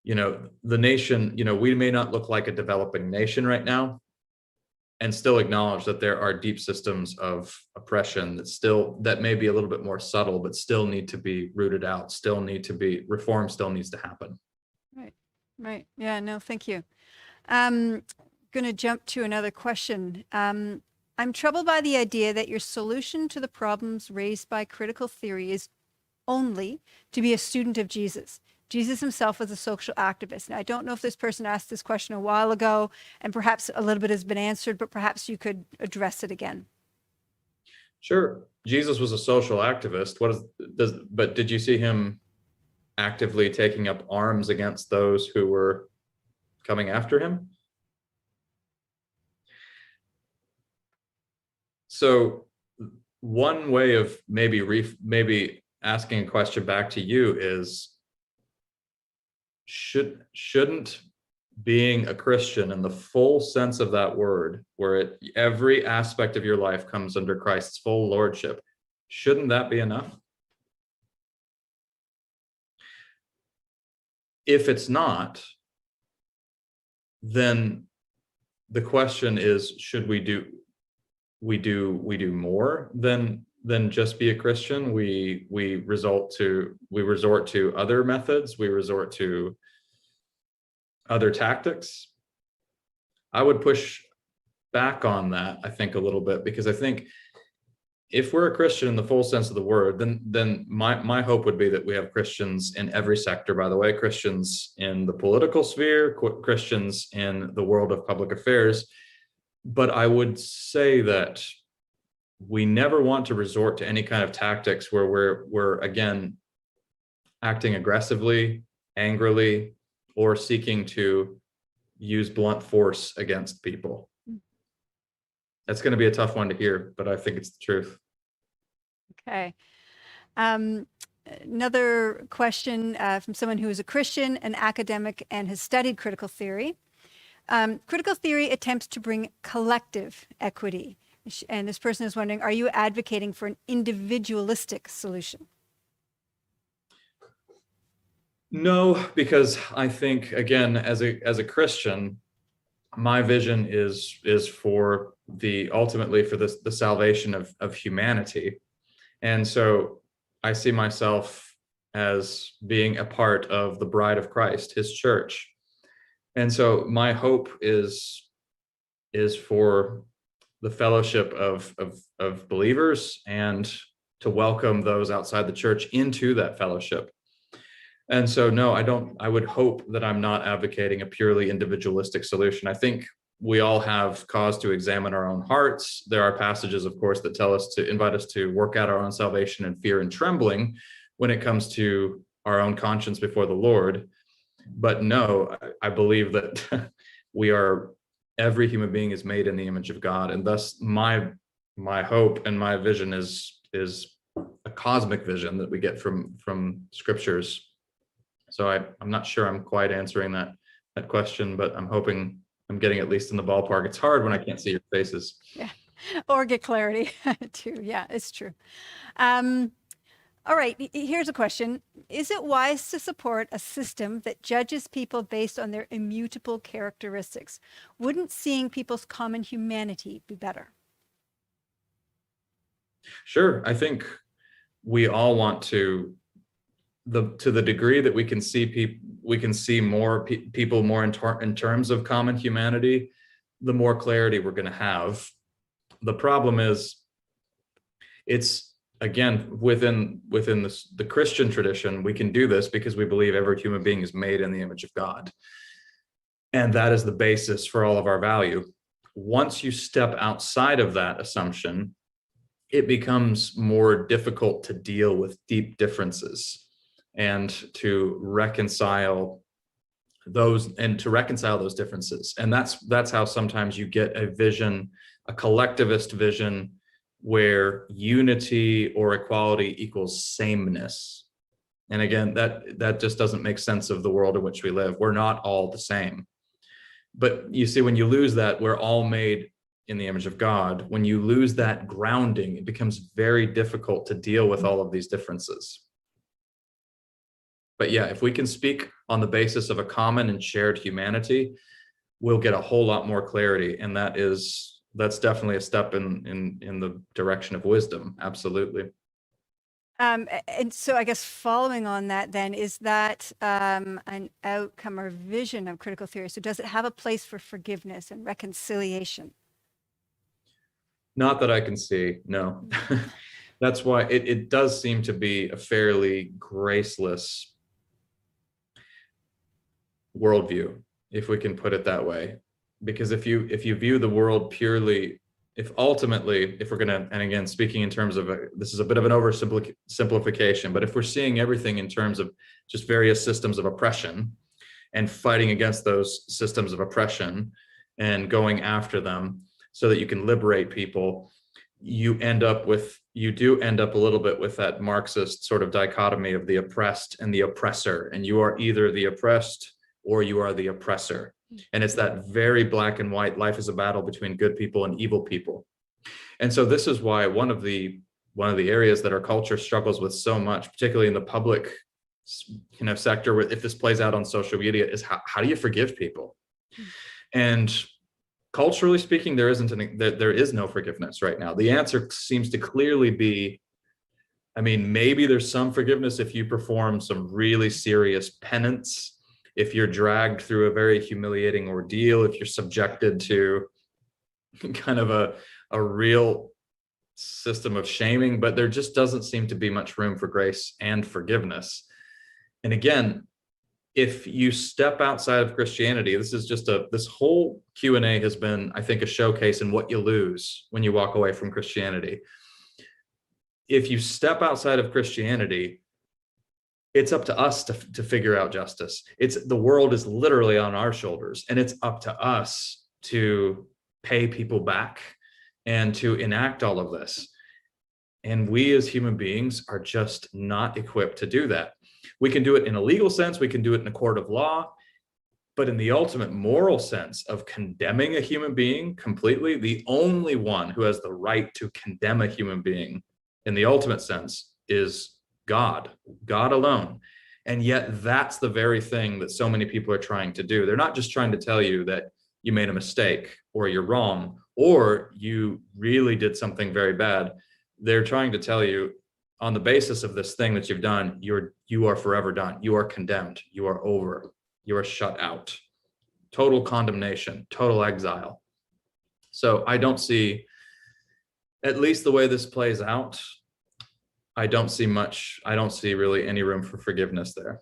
the nation, we may not look like a developing nation right now, and still acknowledge that there are deep systems of oppression that may be a little bit more subtle, but still need to be rooted out, reform still needs to happen. Right. Yeah, no, thank you. Going to jump to another question. I'm troubled by the idea that your solution to the problems raised by critical theory is only to be a student of Jesus. Jesus himself was a social activist. Now, I don't know if this person asked this question a while ago, and perhaps a little bit has been answered, but perhaps you could address it again. Sure. Jesus was a social activist. But did you see him actively taking up arms against those who were coming after him? So one way of maybe asking a question back to you is, shouldn't being a Christian in the full sense of that word, where every aspect of your life comes under Christ's full lordship, shouldn't that be enough? If it's not, then the question is, should we do more than just be a Christian? We resort to other methods, we resort to other tactics. I would push back on that, I think, a little bit, because I think if we're a Christian in the full sense of the word, then my hope would be that we have Christians in every sector, by the way, Christians in the political sphere, Christians in the world of public affairs. But I would say that we never want to resort to any kind of tactics where we're again acting aggressively, angrily, or seeking to use blunt force against people. That's going to be a tough one to hear, but I think it's the truth. Okay. Another question from someone who is a Christian, an academic, and has studied critical theory. Critical theory attempts to bring collective equity. And this person is wondering, are you advocating for an individualistic solution? No, because I think, again, as a Christian, my vision is for ultimately for the salvation of humanity. And so I see myself as being a part of the bride of Christ, his church. And so my hope is for the fellowship of believers and to welcome those outside the church into that fellowship. And so, no, I would hope that I'm not advocating a purely individualistic solution. I think we all have cause to examine our own hearts. There are passages, of course, that invite us to work out our own salvation in fear and trembling when it comes to our own conscience before the Lord. But no, I believe that every human being is made in the image of God. And thus my hope and my vision is a cosmic vision that we get from scriptures. So I'm not sure I'm quite answering that question, but I'm hoping I'm getting at least in the ballpark. It's hard when I can't see your faces. Yeah, or get clarity too. Yeah, it's true. All right, here's a question. Is it wise to support a system that judges people based on their immutable characteristics? Wouldn't seeing people's common humanity be better? Sure. I think we all want to the degree that we can see people more in terms of common humanity, the more clarity we're going to have. The problem is, it's again within the Christian tradition, we can do this because we believe every human being is made in the image of God, and that is the basis for all of our value. Once you step outside of that assumption, it becomes more difficult to deal with deep differences. and to reconcile those differences. And that's how sometimes you get a vision, a collectivist vision, where unity or equality equals sameness. And again, that just doesn't make sense of the world in which we live. We're not all the same. But you see, when you lose that, we're all made in the image of God. When you lose that grounding, it becomes very difficult to deal with all of these differences. But yeah, if we can speak on the basis of a common and shared humanity, we'll get a whole lot more clarity. And that's definitely a step in the direction of wisdom. Absolutely. And so I guess following on that then, is that an outcome or vision of critical theory? So does it have a place for forgiveness and reconciliation? Not that I can see, no. That's why it does seem to be a fairly graceless worldview, if we can put it that way. Because if you view the world purely, if we're gonna, and again, speaking in terms of, this is a bit of an oversimplification, but if we're seeing everything in terms of just various systems of oppression and fighting against those systems of oppression and going after them so that you can liberate people, you do end up a little bit with that Marxist sort of dichotomy of the oppressed and the oppressor, and you are either the oppressed or you are the oppressor. And it's that very black and white, life is a battle between good people and evil people. And so this is why one of the areas that our culture struggles with so much, particularly in the public sector, if this plays out on social media, is how do you forgive people? And culturally speaking, there is no forgiveness right now. The answer seems to clearly be, maybe there's some forgiveness if you perform some really serious penance, if you're dragged through a very humiliating ordeal, if you're subjected to kind of a real system of shaming, but there just doesn't seem to be much room for grace and forgiveness. And again, if you step outside of Christianity, this whole Q&A has been, I think, a showcase in what you lose when you walk away from Christianity. If you step outside of Christianity, it's up to us to figure out justice. The world is literally on our shoulders, and it's up to us to pay people back and to enact all of this. And we as human beings are just not equipped to do that. We can do it in a legal sense, we can do it in a court of law, but in the ultimate moral sense of condemning a human being completely, the only one who has the right to condemn a human being in the ultimate sense is God alone. And yet that's the very thing that so many people are trying to do. They're not just trying to tell you that you made a mistake or you're wrong or you really did something very bad. They're trying to tell you, on the basis of this thing that you've done, you are forever done. You are condemned. You are over. You are shut out. Total condemnation, total exile. So I don't see, at least the way this plays out, I don't see really any room for forgiveness there.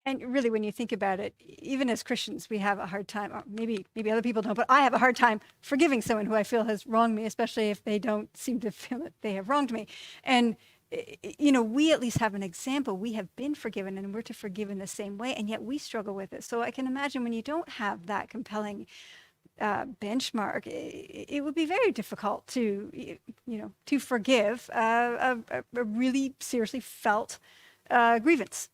And really, when you think about it, even as Christians, we have a hard time, or maybe other people don't, but I have a hard time forgiving someone who I feel has wronged me, especially if they don't seem to feel that they have wronged me. And, we at least have an example. We have been forgiven, and we're to forgive in the same way, and yet we struggle with it. So I can imagine when you don't have that compelling benchmark, it would be very difficult to forgive a really seriously felt grievance.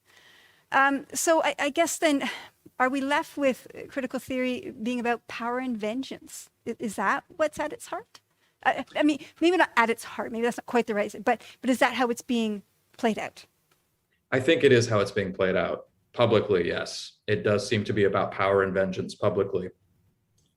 So I guess then, are we left with critical theory being about power and vengeance? Is that what's at its heart? Maybe not at its heart. Maybe that's not quite the right, but is that how it's being played out? I think it is how it's being played out publicly. Yes, it does seem to be about power and vengeance publicly.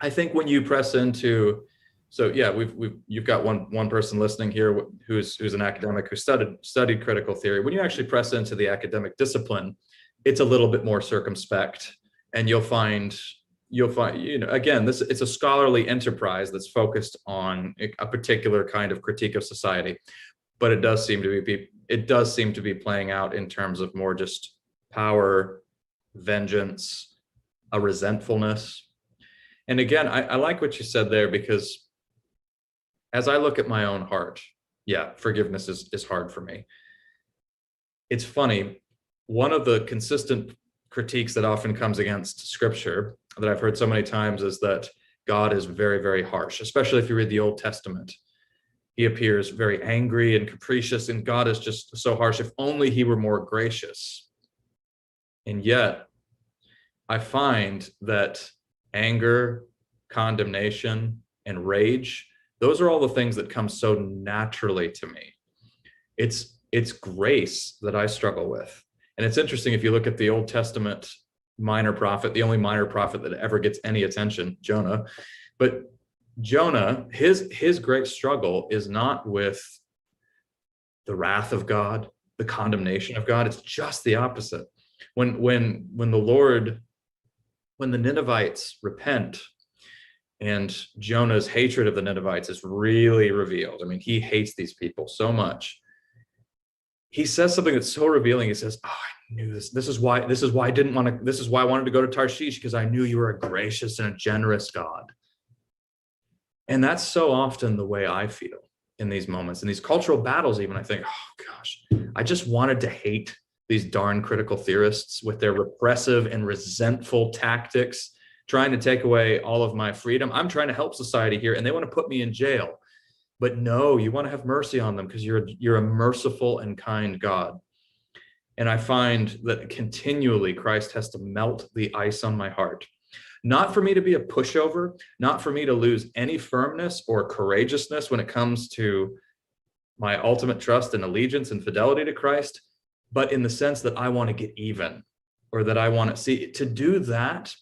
I think when you press into, so yeah, you've got one person listening here who's an academic who studied critical theory. When you actually press into the academic discipline, it's a little bit more circumspect, and you'll find, again, it's a scholarly enterprise that's focused on a particular kind of critique of society, but it does seem to be playing out in terms of more just power, vengeance, a resentfulness. And again, I like what you said there, because as I look at my own heart, yeah, forgiveness is hard for me. it's funny. One of the consistent critiques that often comes against scripture that I've heard so many times is that God is very, very harsh, especially if you read the Old Testament. He appears very angry and capricious, and God is just so harsh. If only he were more gracious. And yet, I find that anger, condemnation, and rage, those are all the things that come so naturally to me. It's grace that I struggle with. And it's interesting, if you look at the Old Testament minor prophet, the only minor prophet that ever gets any attention, Jonah. But Jonah, his great struggle is not with the wrath of God, the condemnation of God. It's just the opposite. When the Ninevites repent, and Jonah's hatred of the Ninevites is really revealed. I mean, he hates these people so much. He says something that's so revealing. He says, "Oh, I knew this. This is why I wanted to go to Tarshish, because I knew you were a gracious and a generous God." And that's so often the way I feel in these moments, in these cultural battles. Even I think, oh gosh, I just wanted to hate these darn critical theorists with their repressive and resentful tactics, trying to take away all of my freedom. I'm trying to help society here, and they want to put me in jail. But no, you want to have mercy on them because you're a merciful and kind God. And I find that continually Christ has to melt the ice on my heart. Not for me to be a pushover, not for me to lose any firmness or courageousness when it comes to my ultimate trust and allegiance and fidelity to Christ, but in the sense that I want to get even, or that I want to see. To do that,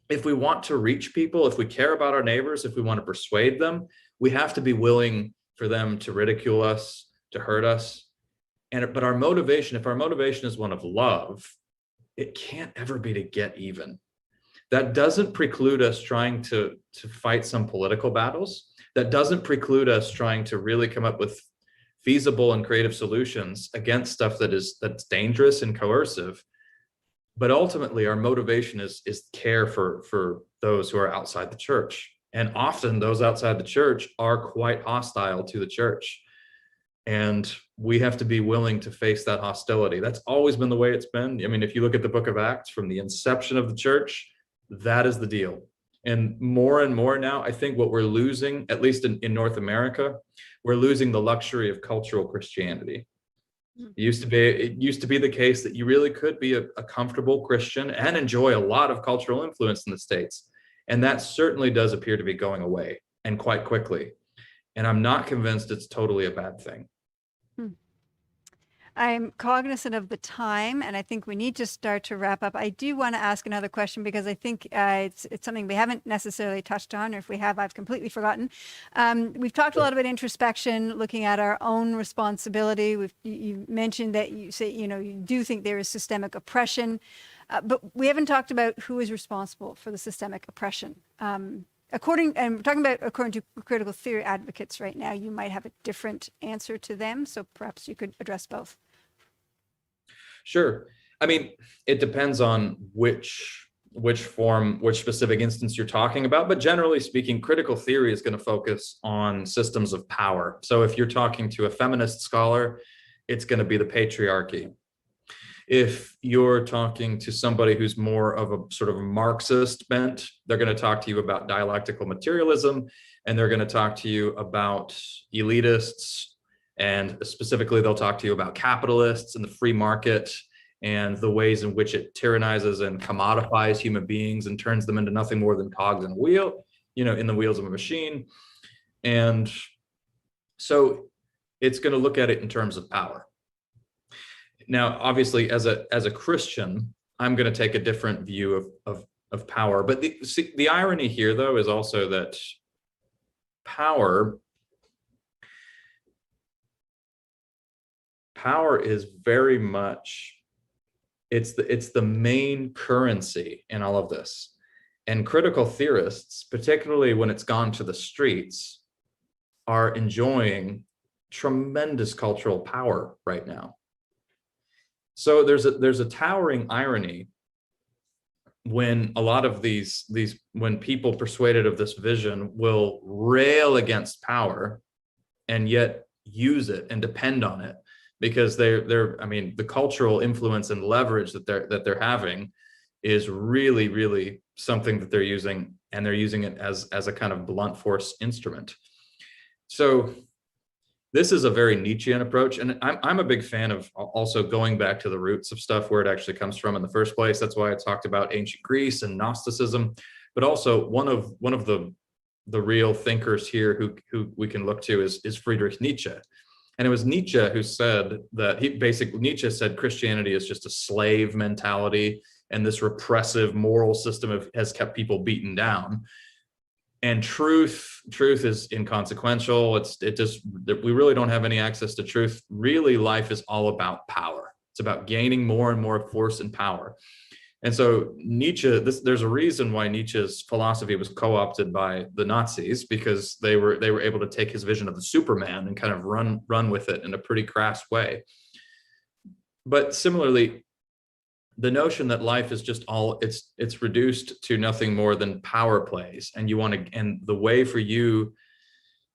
if we want to reach people, if we care about our neighbors, if we want to persuade them, we have to be willing for them to ridicule us, to hurt us. But our motivation, if our motivation is one of love, it can't ever be to get even. That doesn't preclude us trying to fight some political battles. That doesn't preclude us trying to really come up with feasible and creative solutions against stuff that's dangerous and coercive. But ultimately, our motivation is care for those who are outside the church. And often those outside the church are quite hostile to the church. And we have to be willing to face that hostility. That's always been the way it's been. I mean, if you look at the book of Acts, from the inception of the church, that is the deal. And more now, I think what we're losing, at least in North America, we're losing the luxury of cultural Christianity. It used to be the case that you really could be a comfortable Christian and enjoy a lot of cultural influence in the States. And that certainly does appear to be going away, and quite quickly. And I'm not convinced it's totally a bad thing. I'm cognizant of the time, and I think we need to start to wrap up. I do want to ask another question, because I think it's something we haven't necessarily touched on, or if we have, I've completely forgotten. We've talked a lot about introspection, looking at our own responsibility. You mentioned that you say, you do think there is systemic oppression, but we haven't talked about who is responsible for the systemic oppression. According to critical theory advocates right now, you might have a different answer to them. So perhaps you could address both. Sure. I mean, it depends on which specific instance you're talking about. But generally speaking, critical theory is going to focus on systems of power. So if you're talking to a feminist scholar, it's going to be the patriarchy. If you're talking to somebody who's more of a sort of Marxist bent, they're going to talk to you about dialectical materialism, and they're going to talk to you about elitists, and specifically they'll talk to you about capitalists and the free market and the ways in which it tyrannizes and commodifies human beings and turns them into nothing more than cogs in a wheel, in the wheels of a machine. And so it's going to look at it in terms of power. Now, obviously, as a Christian, I'm going to take a different view of power. But the irony here, though, is also that power is very much, it's the main currency in all of this. And critical theorists, particularly when it's gone to the streets, are enjoying tremendous cultural power right now. So there's a towering irony when a lot of when people persuaded of this vision will rail against power and yet use it and depend on it because I mean, the cultural influence and leverage that they're having is really, really something that they're using, and they're using it as a kind of blunt force instrument. So this is a very Nietzschean approach, and I'm a big fan of also going back to the roots of stuff, where it actually comes from in the first place. That's why I talked about ancient Greece and Gnosticism, but also one of the real thinkers here who we can look to is Friedrich Nietzsche. And it was Nietzsche who said that Nietzsche said Christianity is just a slave mentality, and this repressive moral system has kept people beaten down. And truth is inconsequential. We really don't have any access to truth. Really, life is all about power. It's about gaining more and more force and power. And so Nietzsche, there's a reason why Nietzsche's philosophy was co-opted by the Nazis, because they were able to take his vision of the Superman and kind of run with it in a pretty crass way. But similarly, the notion that life is just it's reduced to nothing more than power plays, and the way for you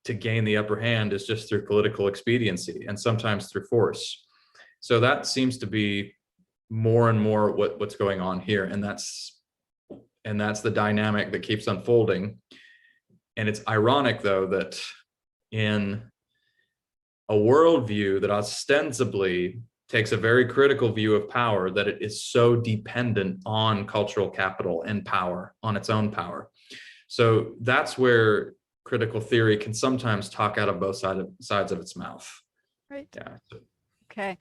to gain the upper hand is just through political expediency, and sometimes through force. So that seems to be more and more what's going on here, and that's the dynamic that keeps unfolding. And it's ironic, though, that in a worldview that ostensibly takes a very critical view of power, that it is so dependent on cultural capital and power, on its own power. So that's where critical theory can sometimes talk out of both sides of its mouth. Right. Yeah. Okay.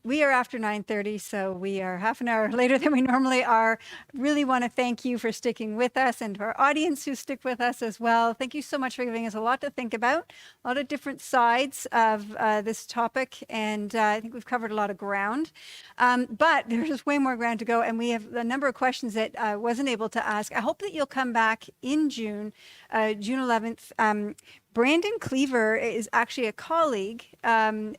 We are after 9:30, so we are half an hour later than we normally are. Really want to thank you for sticking with us, and to our audience who stick with us as well. Thank you so much for giving us a lot to think about, a lot of different sides of this topic, and I think we've covered a lot of ground. But there's way more ground to go, and we have a number of questions that I wasn't able to ask. I hope that you'll come back in June, June 11th. Brandon Cleaver is actually a colleague, and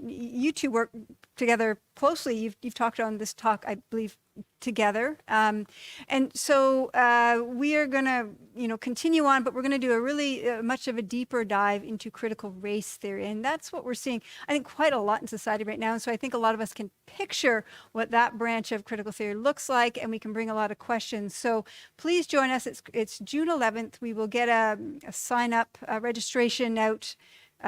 you two work together closely. You've talked on this talk, I believe, together. And so we are going to, continue on, but we're going to do a really much of a deeper dive into critical race theory. And that's what we're seeing, I think, quite a lot in society right now. And so I think a lot of us can picture what that branch of critical theory looks like, and we can bring a lot of questions. So please join us. It's June 11th. We will get a sign up registration out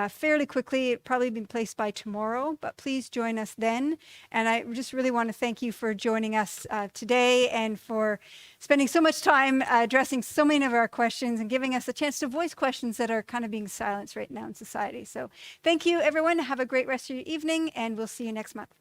fairly quickly. It'll probably be placed by tomorrow, but please join us then. And I just really want to thank you for joining us today, and for spending so much time addressing so many of our questions and giving us a chance to voice questions that are kind of being silenced right now in society. So thank you, everyone. Have a great rest of your evening, and we'll see you next month.